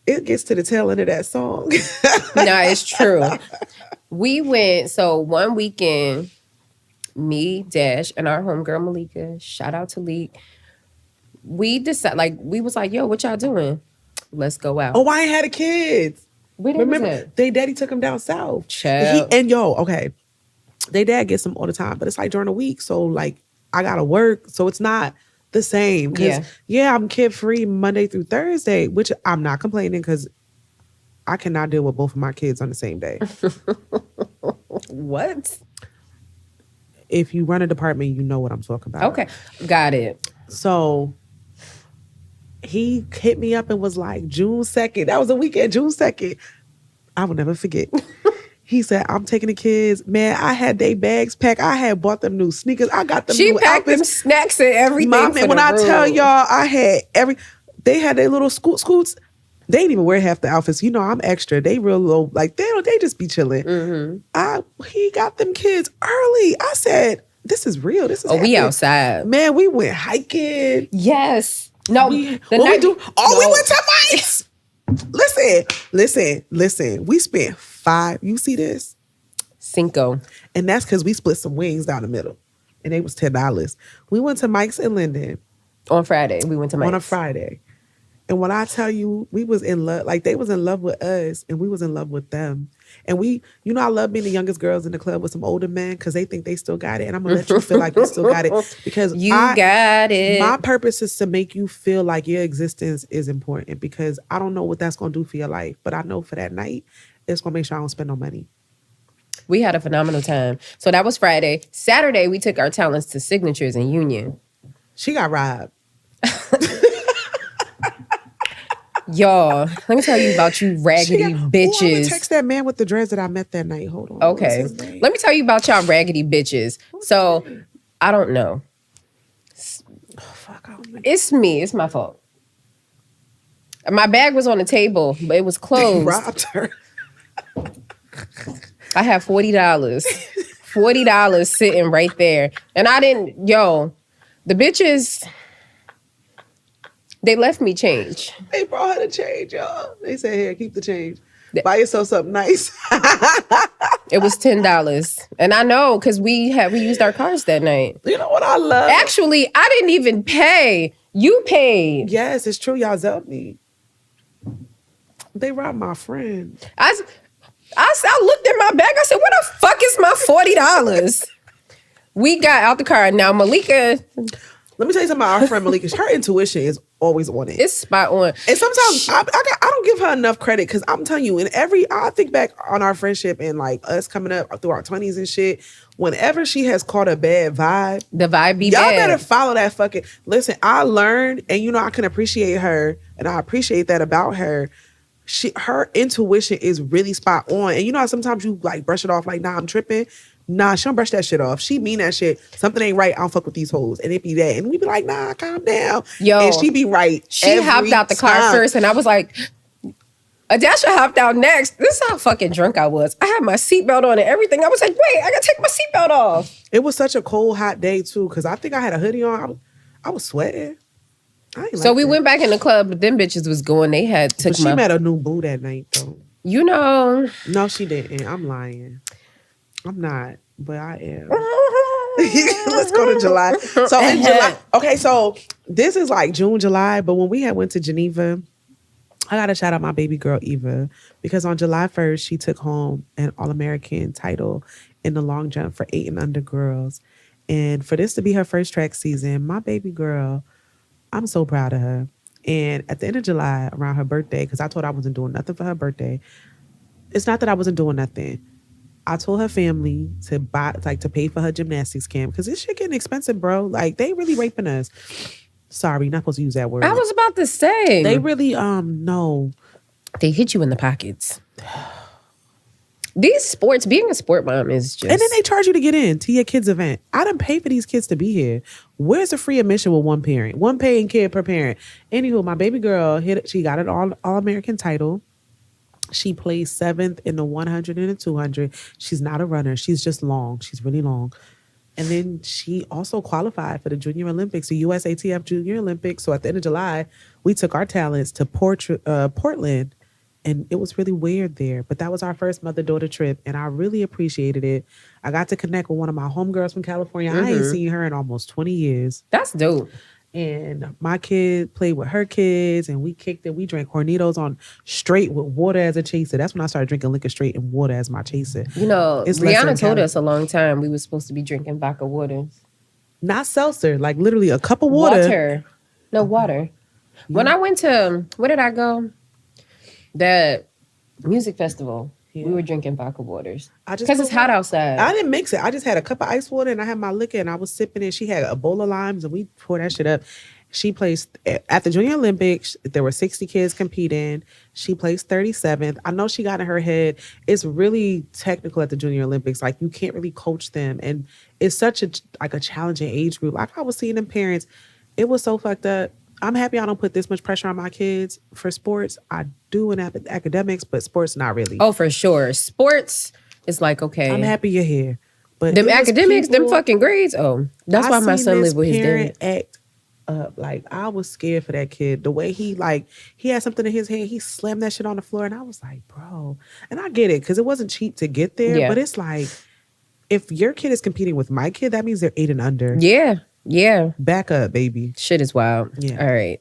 it gets to the tail end of that song. Nah, it's true. We went, so one weekend, me, Dash, and our homegirl Malika, shout out to Leek, we decided, we was like, yo, what y'all doing? Let's go out. Oh, I ain't had a kids. Remember, they daddy took him down south. Child. Okay, they dad gets them all the time, but it's like during the week, so like I gotta work, so it's not the same. Yeah, I'm kid free Monday through Thursday, which I'm not complaining because I cannot deal with both of my kids on the same day. What? If you run a department, you know what I'm talking about. Okay, got it. So he hit me up and was like, June 2nd. That was a weekend, June 2nd. I will never forget. He said, I'm taking the kids. Man, I had their bags packed. I had bought them new sneakers. I got them new packed outfits. Them snacks and everything. When I tell y'all, I had they had their little scoots. They didn't even wear half the outfits. You know, I'm extra. They real low. Like, they just be chilling. Mm-hmm. He got them kids early. I said, this is real. This is we outside. Man, we went hiking. Yes. No. We went to Mike's. Listen. We spent 5. You see this? Cinco. And that's because we split some wings down the middle. And they was $10. We went to Mike's in Linden. On Friday. We went to Mike's. On a Friday. And when I tell you, we was in love, like they was in love with us and we was in love with them. And we, you know, I love being the youngest girls in the club with some older men because they think they still got it. And I'm going to let you feel like you still got it because got it. My purpose is to make you feel like your existence is important because I don't know what that's going to do for your life. But I know for that night, it's going to make sure I don't spend no money. We had a phenomenal time. So that was Friday. Saturday, we took our talents to Signatures in Union. She got robbed. Y'all, let me tell you about you raggedy bitches. I'm gonna text that man with the dreads that I met that night. Hold on. Okay. Let me tell you about y'all raggedy bitches. So, I don't know. Oh, fuck. It's me. It's my fault. My bag was on the table, but it was closed. Robbed her. I had $40. $40 sitting right there. And I didn't, the bitches... They left me change. They brought her the change, y'all. They said, here, keep the change. Buy yourself something nice. It was $10. And I know, because we used our cards that night. You know what I love? Actually, I didn't even pay. You paid. Yes, it's true. Y'all helped me. They robbed my friend. I looked in my bag. I said, where the fuck is my $40? We got out the car. Now, Malika... Let me tell you something about our friend Malika. Her intuition is always on it. It's spot on. And sometimes I don't give her enough credit because I'm telling you, I think back on our friendship and like us coming up through our 20s and shit, whenever she has caught a bad vibe, the vibe be y'all bad. Y'all better follow that fucking... Listen, I learned, and you know, I can appreciate her, and I appreciate that about her. Her intuition is really spot on. And you know how sometimes you like brush it off like, nah, I'm tripping. Nah, she don't brush that shit off. She mean that shit. Something ain't right. I don't fuck with these hoes. And it be that. And we be like, nah, calm down. And she be right. She hopped out the car first and I was like, Adasha hopped out next. This is how fucking drunk I was. I had my seatbelt on and everything. I was like, wait, I gotta take my seatbelt off. It was such a cold, hot day too, because I think I had a hoodie on. I was sweating. So we went back in the club, but them bitches was going. They had took she met a new boo that night though. You know. No, she didn't. I'm lying. I'm not, but I am. Let's go to July. So in July, okay, so this is like June, July, but when we had went to Geneva, I gotta shout out my baby girl Eva because on July 1st, she took home an All-American title in the long jump for 8 and under girls. And for this to be her first track season, my baby girl, I'm so proud of her. And at the end of July, around her birthday, because I told her I wasn't doing nothing for her birthday. It's not that I wasn't doing nothing. I told her family to pay for her gymnastics camp because this shit getting expensive, bro. Like they really raping us. Sorry, not supposed to use that word. I was about to say they really no. They hit you in the pockets. These sports, being a sport mom is just... And then they charge you to get in to your kid's event. I done pay for these kids to be here. Where's the free admission with one parent? One paying kid per parent. Anywho, my baby girl, she got an All-American title. She plays 7th in the 100 and the 200. She's not a runner. She's just long. She's really long. And then she also qualified for the Junior Olympics, the USATF Junior Olympics. So at the end of July, we took our talents to Portland. And it was really weird there. But that was our first mother-daughter trip. And I really appreciated it. I got to connect with one of my homegirls from California. I ain't seen her in almost 20 years. That's dope. And my kid played with her kids. And we kicked it. We drank Hornitos on straight with water as a chaser. That's when I started drinking liquor straight and water as my chaser. You know, Rihanna told us a long time we were supposed to be drinking vodka waters. Not seltzer. Like literally a cup of water. No, water. Yeah. When I went to... Where did I go? That music festival, we were drinking vodka waters because it's hot outside. I didn't mix it. I just had a cup of ice water and I had my liquor and I was sipping it. She had a bowl of limes and we poured that shit up. She placed at the Junior Olympics. There were 60 kids competing. She placed 37th. I know she got in her head. It's really technical at the Junior Olympics. Like you can't really coach them, and it's such a challenging age group. Like I was seeing them parents, it was so fucked up. I'm happy I don't put this much pressure on my kids for sports. I do in academics, but sports not really. Oh, for sure. Sports is like, okay. I'm happy you're here. But them academics, them fucking grades, that's why my son lived with his dad. Act up. Like, I was scared for that kid. The way he had something in his hand, he slammed that shit on the floor, and I was like, bro. And I get it, because it wasn't cheap to get there, but it's like, if your kid is competing with my kid, that means they're 8 and under. Yeah. Back up, baby. Shit is wild. Yeah. All right.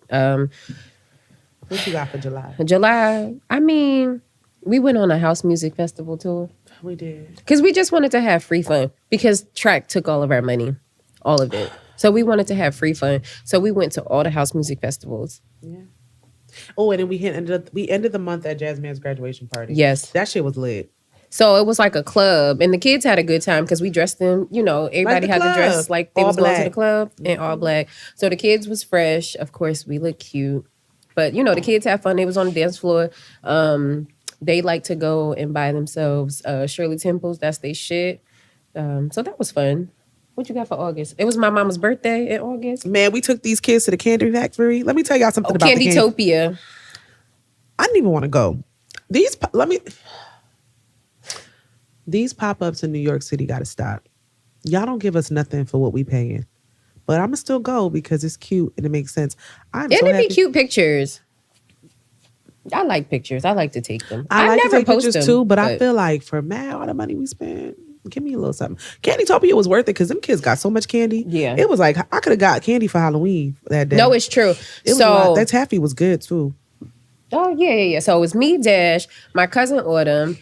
What you got for July? July, I mean, we went on a house music festival tour. We did. Because we just wanted to have free fun. Because track took all of our money. All of it. So we wanted to have free fun. So we went to all the house music festivals. Yeah. Oh, and then we ended the month at Jasmine's graduation party. Yes. That shit was lit. So it was like a club, and the kids had a good time because we dressed them, everybody had to dress like they was going to the club in all black. So the kids was fresh. Of course, we look cute. But, the kids had fun. They was on the dance floor. They like to go and buy themselves Shirley Temples. That's their shit. So that was fun. What you got for August? It was my mama's birthday in August. Man, we took these kids to the candy factory. Let me tell y'all something about Candytopia. I didn't even want to go. These pop-ups in New York City got to stop. Y'all don't give us nothing for what we paying. But I'm going to still go because it's cute and it makes sense. Be cute pictures. I like pictures. I like to take them. I like never to take post pictures them, too, but I feel like for all the money we spend, give me a little something. Candytopia was worth it because them kids got so much candy. Yeah. It was like, I could have got candy for Halloween that day. No, it's true. That taffy was good too. Oh, yeah. So it was me, Dash, my cousin Autumn,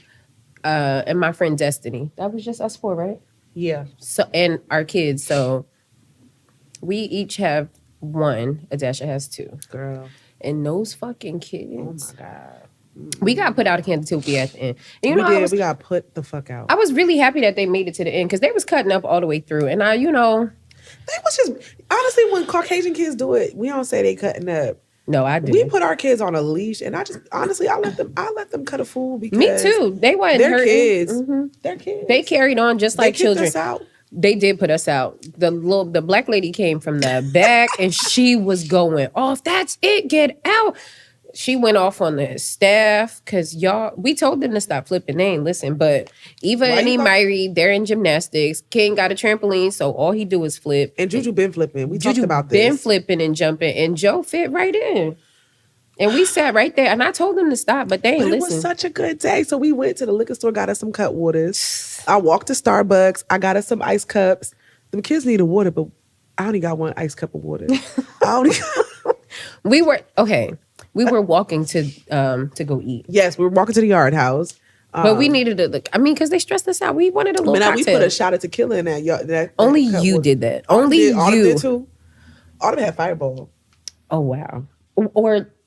and my friend Destiny. That was just us 4, right? Yeah. So and our kids. So we each have 1. Adasha has 2. Girl. And those fucking kids. Oh my God. We got put out of Candytopia at the end. And we got put the fuck out. I was really happy that they made it to the end because they was cutting up all the way through. And They was just, honestly, when Caucasian kids do it, we don't say they cutting up. No, I do. We put our kids on a leash, and I let them cut a fool because me too. They weren't they're hurting. kids. Mm-hmm. They're kids. They carried on just like children. Us out. They did put us out. The black lady came from the back and she was going off. That's it. Get out. She went off on the staff because we told them to stop flipping. They ain't listen. But Eva and Imari, they're in gymnastics. King got a trampoline, so all he do is flip. And Juju been flipping. We talked about this. Been flipping and jumping. And Joe fit right in. And we sat right there. And I told them to stop, but they ain't listen. It was such a good day. So we went to the liquor store, got us some cut waters. I walked to Starbucks. I got us some ice cups. Them kids needed water, but I only got 1 ice cup of water. We were walking to go eat. Yes, we were walking to the Yard House. But we needed because they stressed us out. We wanted a little cocktail. We put a shot of tequila in that. Only you did that. Only you. Autumn did too. Autumn had Fireball. Oh, wow.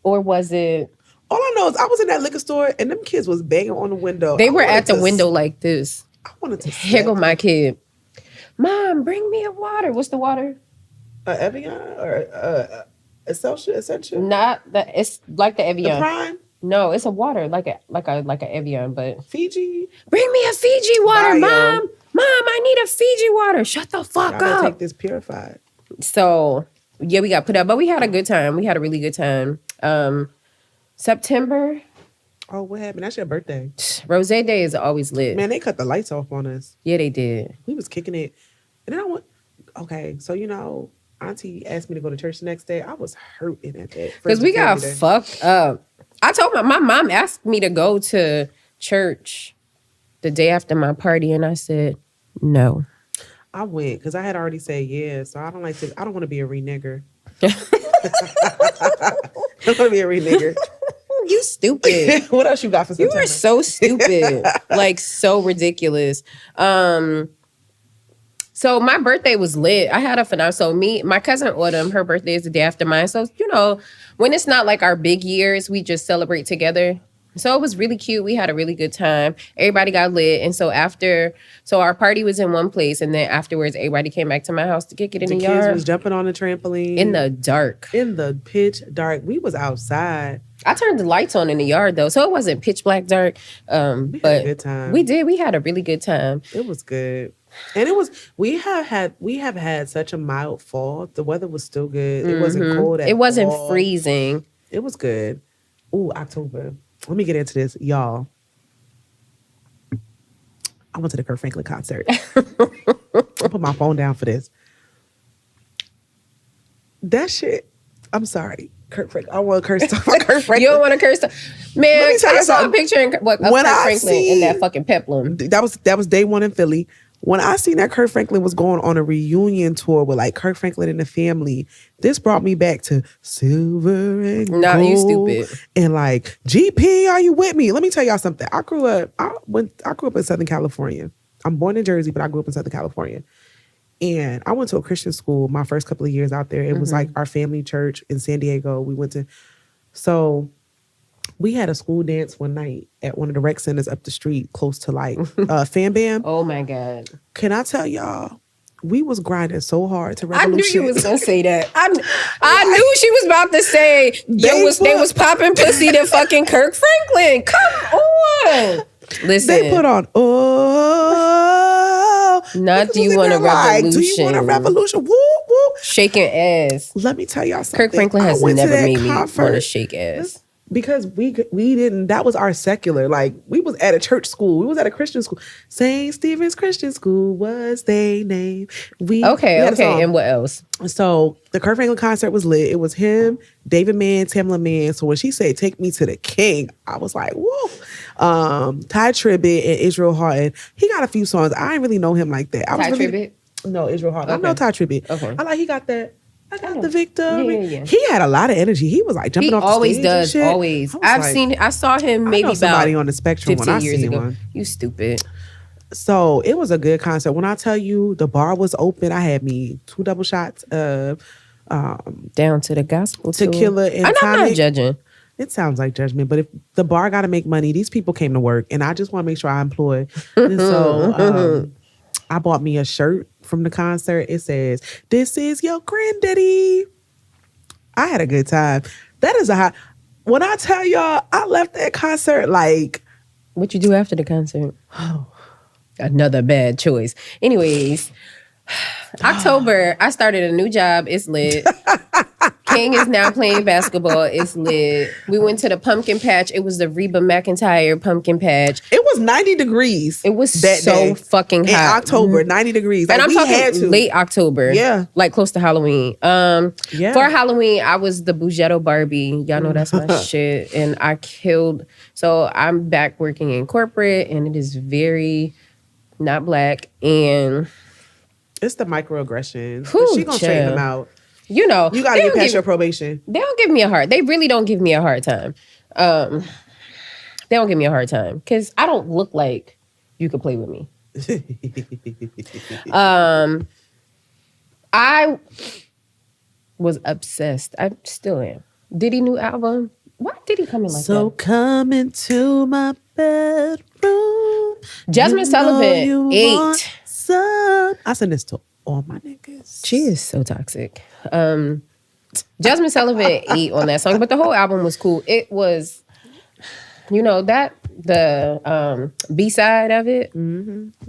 Or was it? All I know is I was in that liquor store and them kids was banging on the window. They were at the window like this. I wanted to. Here go my kid. Mom, bring me a water. What's the water? Evian or Essential? Not the. It's like the Evian. The Prime. No, it's a water, like a Evian, but Fiji. bring me a Fiji water, Bio. Mom. Mom, I need a Fiji water. Shut the fuck I gotta up. take this purified. So yeah, we got put up, but we had a good time. We had a really good time. September, Oh, what happened? That's your birthday. Rose Day is always lit. Man, they cut the lights off on us. Yeah, they did. We was kicking it. And then okay, so Auntie asked me to go to church the next day. I was hurting at that. Because we got fucked up. I told my mom asked me to go to church the day after my party, and I said no. I went because I had already said yeah. So I don't want to be a renegger. I don't want to be a renegger. You stupid. What else you got for September? You are so stupid. Like, so ridiculous. So my birthday was lit. I had a phenomenal. So my cousin Autumn, her birthday is the day after mine. So, when it's not like our big years, we just celebrate together. So it was really cute. We had a really good time. Everybody got lit. And so our party was in one place. And then afterwards, everybody came back to my house to kick it in the yard. The kids was jumping on the trampoline. In the dark. In the pitch dark. We was outside. I turned the lights on in the yard, though. So it wasn't pitch black dark. We had a good time. We did. We had a really good time. It was good. And we have had such a mild fall. The weather was still good. It wasn't cold at all. It wasn't freezing. It was good. Ooh, October. Let me get into this, y'all. I went to the Kirk Franklin concert. I put my phone down for this. That shit, I'm sorry. Kirk Franklin. I want to curse talk about Kirk Franklin. You don't want to curse talk? Man, Let me tell you I saw a something. picture of Kirk Franklin in that fucking peplum. That was day one in Philly. When I seen that Kirk Franklin was going on a reunion tour with like Kirk Franklin and the family, this brought me back to silver and gold. Nah, you stupid. And like, GP, are you with me? Let me tell y'all something. I grew up in Southern California. I'm born in Jersey, but I grew up in Southern California. And I went to a Christian school my first couple of years out there. It was like our family church in San Diego. We had a school dance one night at one of the rec centers up the street close to like Fam Bam. Oh my God. Can I tell y'all, we was grinding so hard to Revolution. I knew you was going to say that. I knew she was about to say they was popping pussy to fucking Kirk Franklin. Come on. Listen. They put on, not do you want a revolution. Do you want a revolution? Woo, woo. Shaking ass. Let me tell y'all something. Kirk Franklin has never made me want to shake ass. Because we didn't, that was our secular. Like, we was at a church school. We was at a Christian school. St. Stephen's Christian School was their name. Okay. And what else? So the Kirk Franklin concert was lit. It was him, David Mann, Tamla Mann. So when she said, "Take me to the king," I was like, whoa. Ty Tribbett and Israel Houghton. He got a few songs. I didn't really know him like that. Tribbett? No, Israel Houghton. Okay. I know Ty Tribbett. Okay. He got that. I got the victory. Yeah. He had a lot of energy. He was like jumping off the stage. He always does. And shit. Always. I saw him maybe about somebody on the spectrum 15 when I years seen ago. one. You stupid. So it was a good concert. When I tell you the bar was open, I had me 2 double shots of down to the gospel tequila and I'm tonic. not judging. It sounds like judgment, but if the bar got to make money, these people came to work, and I just want to make sure I employ. And so I bought me a shirt from the concert. It says, "This is your granddaddy." I had a good time. That is when I tell y'all, I left that concert like. What you do after the concert? Another bad choice. Anyways, October, I started a new job. It's lit. King is now playing basketball. It's lit. We went to the pumpkin patch. It was the Reba McEntire pumpkin patch. It was 90 degrees. It was that so day. fucking hot. In October, 90 degrees. Like, and I'm talking late October. Yeah. Like close to Halloween. Yeah. For Halloween, I was the Bugetto Barbie. Y'all know that's my shit. And I killed. So I'm back working in corporate, and it is very not black. And it's the microaggressions. Whew, she gonna straighten them out. You know, you gotta get past your probation. They don't give me a hard. They really don't give me a hard time. They don't give me a hard time because I don't look like you could play with me. I was obsessed. I still am. Diddy new album. Why did he come in like that? So come into my bedroom. Jasmine Sullivan 8. I send this to all my niggas. She is so toxic. Jasmine Sullivan 8 on that song, but the whole album was cool. It was You know that the B-side of it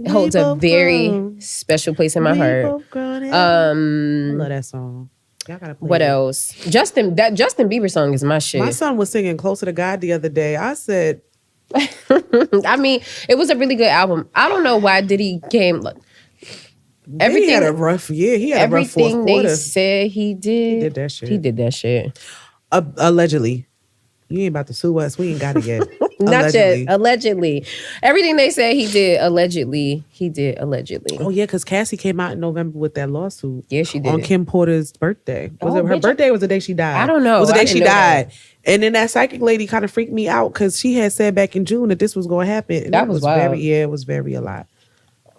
holds a very special place in my heart. I love that song. Y'all gotta play What it. else? Justin Bieber song is my shit. My son was singing "Closer to God" the other day. I said, I mean, it was a really good album. I don't know why Diddy came. Everything he had a rough year. He had a rough fourth Everything quarter. they said he did. He did that shit. He did that shit. Allegedly. You ain't about to sue us. We ain't got it yet. Not yet. Allegedly. Everything they said he did, allegedly. He did allegedly. Oh, yeah, because Cassie came out in November with that lawsuit. Yeah, she did. On Kim Porter's birthday. Was it her birthday or was the day she died? I don't know. It was the I day didn't she know died. that. And then that psychic lady kind of freaked me out because she had said back in June that this was going to happen. And that was wild. It was very a lot.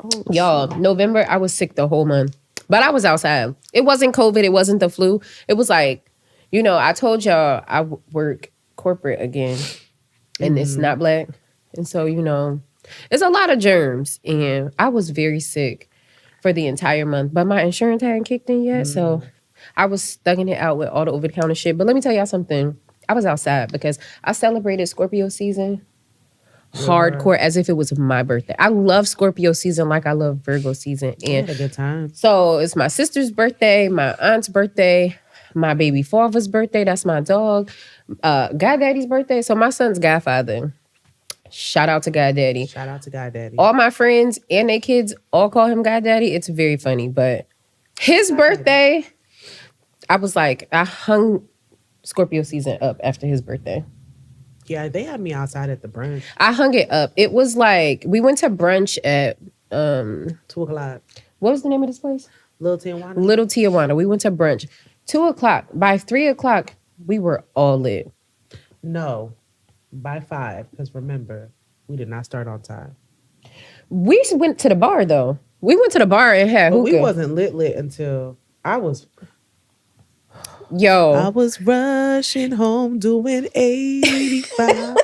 Oh, y'all, November, I was sick the whole month. But I was outside. It wasn't COVID. It wasn't the flu. It was like, you know, I told y'all I work corporate again. And it's not black. And so, you know, it's a lot of germs. And I was very sick for the entire month. But my insurance hadn't kicked in yet. So I was thugging it out with all the over-the-counter shit. But let me tell y'all something. I was outside because I celebrated Scorpio season hardcore as if it was my birthday. I love Scorpio season like I love Virgo season. And had a good time. So it's my sister's birthday, my aunt's birthday, my baby father's birthday. That's my dog. Goddaddy's birthday. So my son's godfather. Shout out to Goddaddy. Shout out to Goddaddy. All my friends and their kids all call him Goddaddy. It's very funny. But his birthday, I was like, I hung Scorpio season up after his birthday. Yeah, they had me outside at the brunch. I hung it up. It was like, we went to brunch at 2 o'clock. What was the name of this place? Little Tijuana. Little Tijuana. We went to brunch. 2 o'clock. By 3 o'clock, we were all lit. No, by 5. Because remember, we did not start on time. We went to the bar, though. We went to the bar and had hookah. We wasn't lit until I was... Yo. I was rushing home doing 85.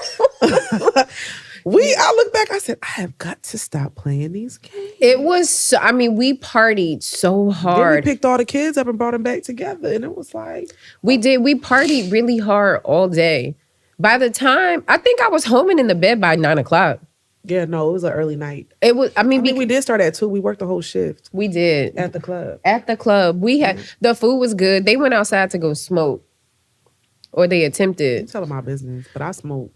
I look back, I said, I have got to stop playing these games. It was, so, I mean, we partied so hard. Then we picked all the kids up and brought them back together. And it was like... We did. We partied really hard all day. By the time, I think I was home and in the bed by 9 o'clock. Yeah, no, it was an early night. It was, I mean we did start at 2. We worked the whole shift. We did. At the club. At the club. We had, the food was good. They went outside to go smoke. Or they attempted. I'm telling my business, but I smoke.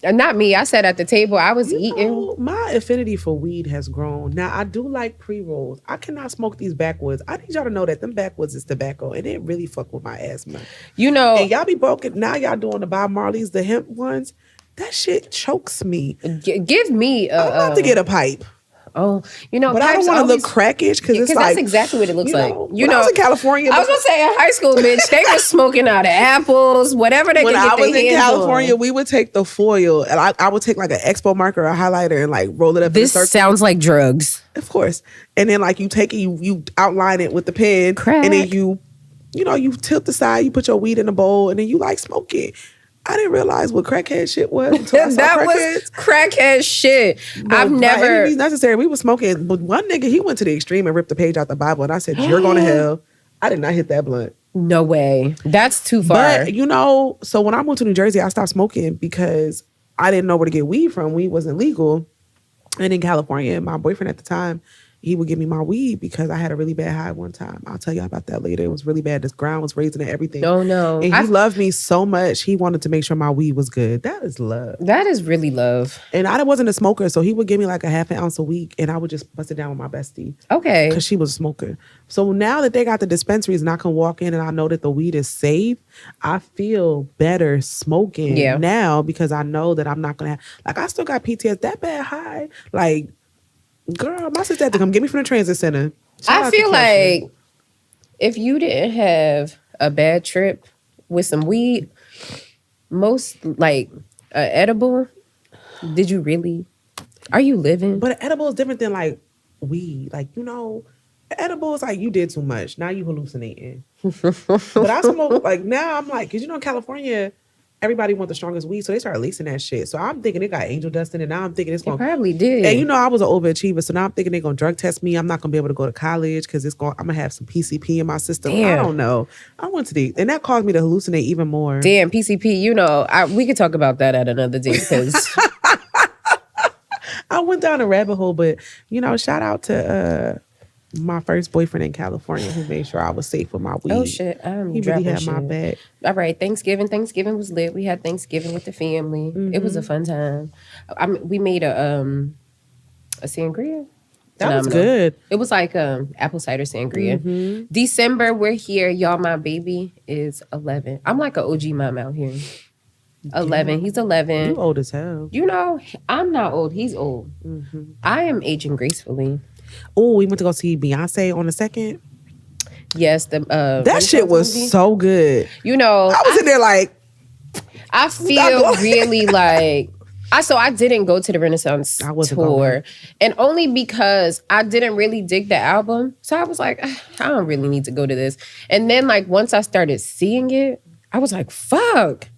Not me. I sat at the table. I was eating. Know, my affinity for weed has grown. Now, I do like pre-rolls. I cannot smoke these backwoods. I need y'all to know that them backwoods is tobacco, and it really fuck with my asthma. You know. And y'all be broken. Now y'all doing the Bob Marley's, the hemp ones. That shit chokes me. Give me I'm about to get a pipe. Oh, you know, but I don't want to look crackish because it's like that's exactly what it looks like. You know, I was in California. I was gonna say in high school, bitch, they were smoking out of apples, whatever they could get their hands on. When I was in California, we would take the foil and I would take like an expo marker or a highlighter and like roll it up. This sounds like drugs, of course. And then like you take it, you outline it with the pen, and then you tilt the side, you put your weed in a bowl, and then you like smoke it. I didn't realize what crackhead shit was until I saw that was crackhead shit. No, I've never. By any means necessary. We were smoking, but one nigga, he went to the extreme and ripped the page out the Bible, and I said, "You're going to hell." I did not hit that blunt. No way. That's too far. But so when I moved to New Jersey, I stopped smoking because I didn't know where to get weed from. Weed wasn't legal, and in California, my boyfriend at the time, he would give me my weed because I had a really bad high one time. I'll tell y'all about that later. It was really bad. This ground was raising and everything. No. And he loved me so much. He wanted to make sure my weed was good. That is love. That is really love. And I wasn't a smoker, so he would give me like a half an ounce a week, and I would just bust it down with my bestie. Okay. Because she was a smoker. So now that they got the dispensaries and I can walk in and I know that the weed is safe, I feel better smoking now because I know that I'm not going to have... Like, I still got PTSD. That bad high, like... Girl, my sister had to come get me from the transit center. I feel like if you didn't have a bad trip with some weed, most like edible, did you really? Are you living? But an edible is different than like weed. Like, edible is like you did too much. Now you hallucinating. But I smoke, like now I'm like, because in California, everybody want the strongest weed, so they started leasing that shit. So I'm thinking it got angel dust in it. Now I'm thinking it's It going to... probably did. And I was an overachiever, so now I'm thinking they're going to drug test me. I'm not going to be able to go to college because I'm going to have some PCP in my system. Damn. I don't know. I went to and that caused me to hallucinate even more. Damn, PCP, we could talk about that at another day because... I went down a rabbit hole, but, shout out to... my first boyfriend in California who made sure I was safe with my weed. Oh shit, he really had my back. All right, Thanksgiving was lit. We had Thanksgiving with the family. It was a fun time. We made a sangria. That was good. It was like apple cider sangria. December, we're here. Y'all, my baby is 11. I'm like an OG mom out here. 11. He's 11. You old as hell. I'm not old. He's old. I am aging gracefully. Oh, we went to go see Beyonce on the 2nd. Yes, that shit was movie. So good. I was in there like, I feel really like I didn't go to the Renaissance tour, and only because I didn't really dig the album. So I was like, I don't really need to go to this. And then like once I started seeing it, I was like, fuck,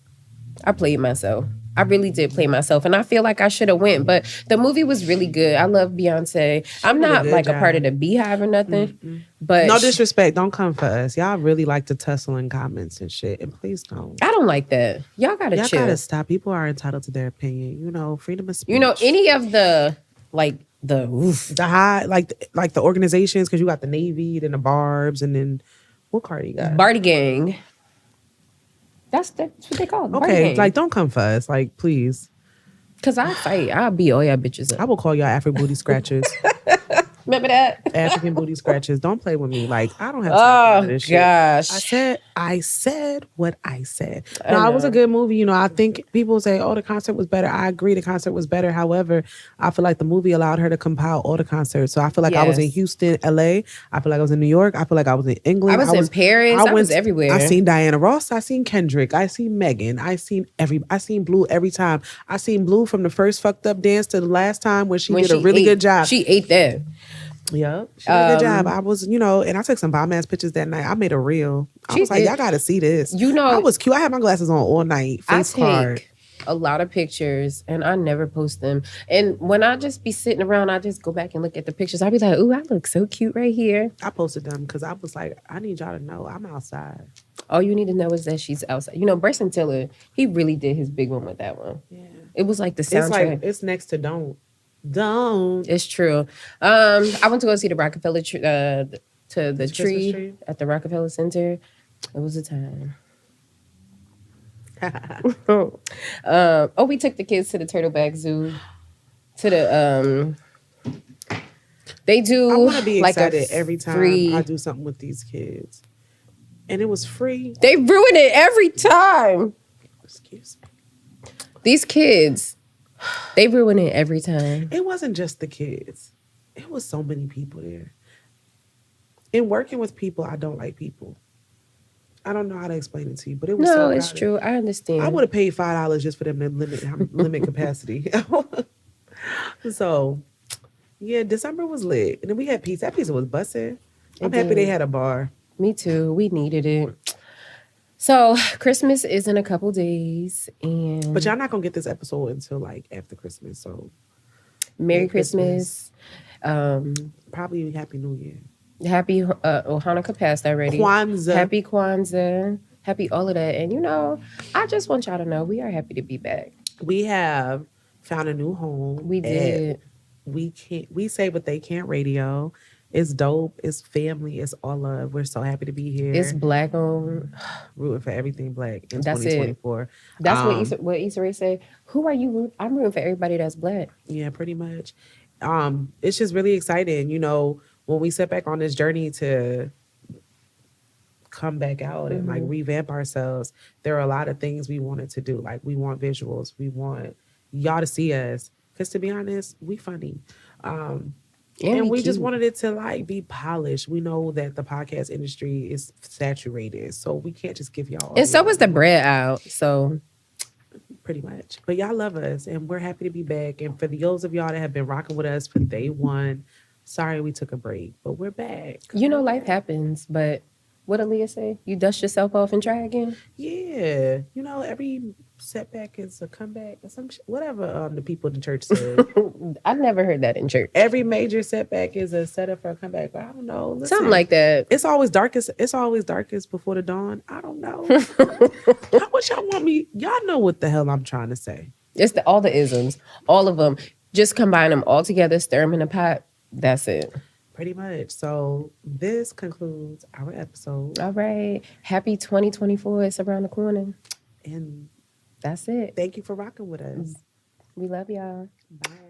I played myself. I really did play myself, and I feel like I should have went. But the movie was really good. I love Beyonce. I'm not like a part of the Beehive or nothing. But no disrespect. Don't come for us. Y'all really like to tussle in comments and shit, and please don't. I don't like that. Y'all gotta chill. Y'all gotta stop. People are entitled to their opinion. Freedom of speech. Any of the high like the organizations, because you got the Navy, then the Barbs, and then what Cardi got? Barty Gang. That's what they call it. Okay, like don't come for us, like please. Cause I fight, I'll beat all y'all bitches up. I will call y'all African booty scratchers. Remember that? African booty scratchers. Don't play with me. Like I don't have time for this shit. Gosh. I said what I said. No, it was a good movie. I think people say, "Oh, the concert was better." I agree, the concert was better. However, I feel like the movie allowed her to compile all the concerts. So I feel like I was in Houston, LA. I feel like I was in New York. I feel like I was in England. I was in Paris. I was everywhere. I seen Diana Ross. I seen Kendrick. I seen Megan. I seen Blue every time. I seen Blue from the first fucked up dance to the last time when she did a really good job. She ate that. Yep. She did a good job. I was, and I took some bomb ass pictures that night. I made a reel. I was like, y'all gotta see this. I was cute. I had my glasses on all night. Face card. A lot of pictures and I never post them. And when I just be sitting around, I just go back and look at the pictures. I'll be like, ooh, I look so cute right here. I posted them because I was like, I need y'all to know I'm outside. All you need to know is that she's outside. Bryson Tiller, he really did his big one with that one. Yeah. It was like the soundtrack. It's next to Don't. It's true. I went to go see the Rockefeller to the tree at the Rockefeller Center. It was a time. We took the kids to the Turtleback Zoo. To the they do. I want to be like excited every time I do something with these kids, and it was free. They ruin it every time. Excuse me. These kids. They ruin it every time. It wasn't just the kids. It was so many people there. In working with people, I don't like people. I don't know how to explain it to you, but it was so it's true. I understand. I would have paid $5 just for them to limit capacity. So, yeah, December was lit. And then we had pizza. That pizza was busting. I'm happy they had a bar. Me too. We needed it. So Christmas is in a couple days, but y'all not gonna get this episode until like after Christmas. So Merry Christmas. Probably Happy New Year. Happy Hanukkah passed already. Kwanzaa. Happy Kwanzaa. Happy all of that. And I just want y'all to know we are happy to be back. We have found a new home. We did. We say what they can't radio. It's dope. It's family. It's all love. We're so happy to be here. It's Black owned. Rooting for everything Black in That's 2024. It. That's what Issa Rae said. Who are you? I'm rooting for everybody that's Black. Yeah, pretty much. It's just really exciting. When we set back on this journey to come back out and like revamp ourselves, there are a lot of things we wanted to do. Like we want visuals. We want y'all to see us. Because to be honest, we funny. And we just wanted it to like be polished. We know that the podcast industry is saturated, so we can't just give y'all. And so was the bread out. So pretty much, but y'all love us, and we're happy to be back. And for those of y'all that have been rocking with us from day one, sorry we took a break, but we're back. Life happens, but What Aaliyah say? You dust yourself off and try again? Yeah. You know, every setback is a comeback or some shit. Whatever the people in the church said. I've never heard that in church. Every major setback is a setup for a comeback. But I don't know. Listen, Something like that. It's always darkest before the dawn. I don't know. What y'all want me? Y'all know what the hell I'm trying to say. It's all the isms. All of them. Just combine them all together, stir them in a pot. That's it. Pretty much. So this concludes our episode. All right. Happy 2024. It's around the corner. And that's it. Thank you for rocking with us. We love y'all. Bye.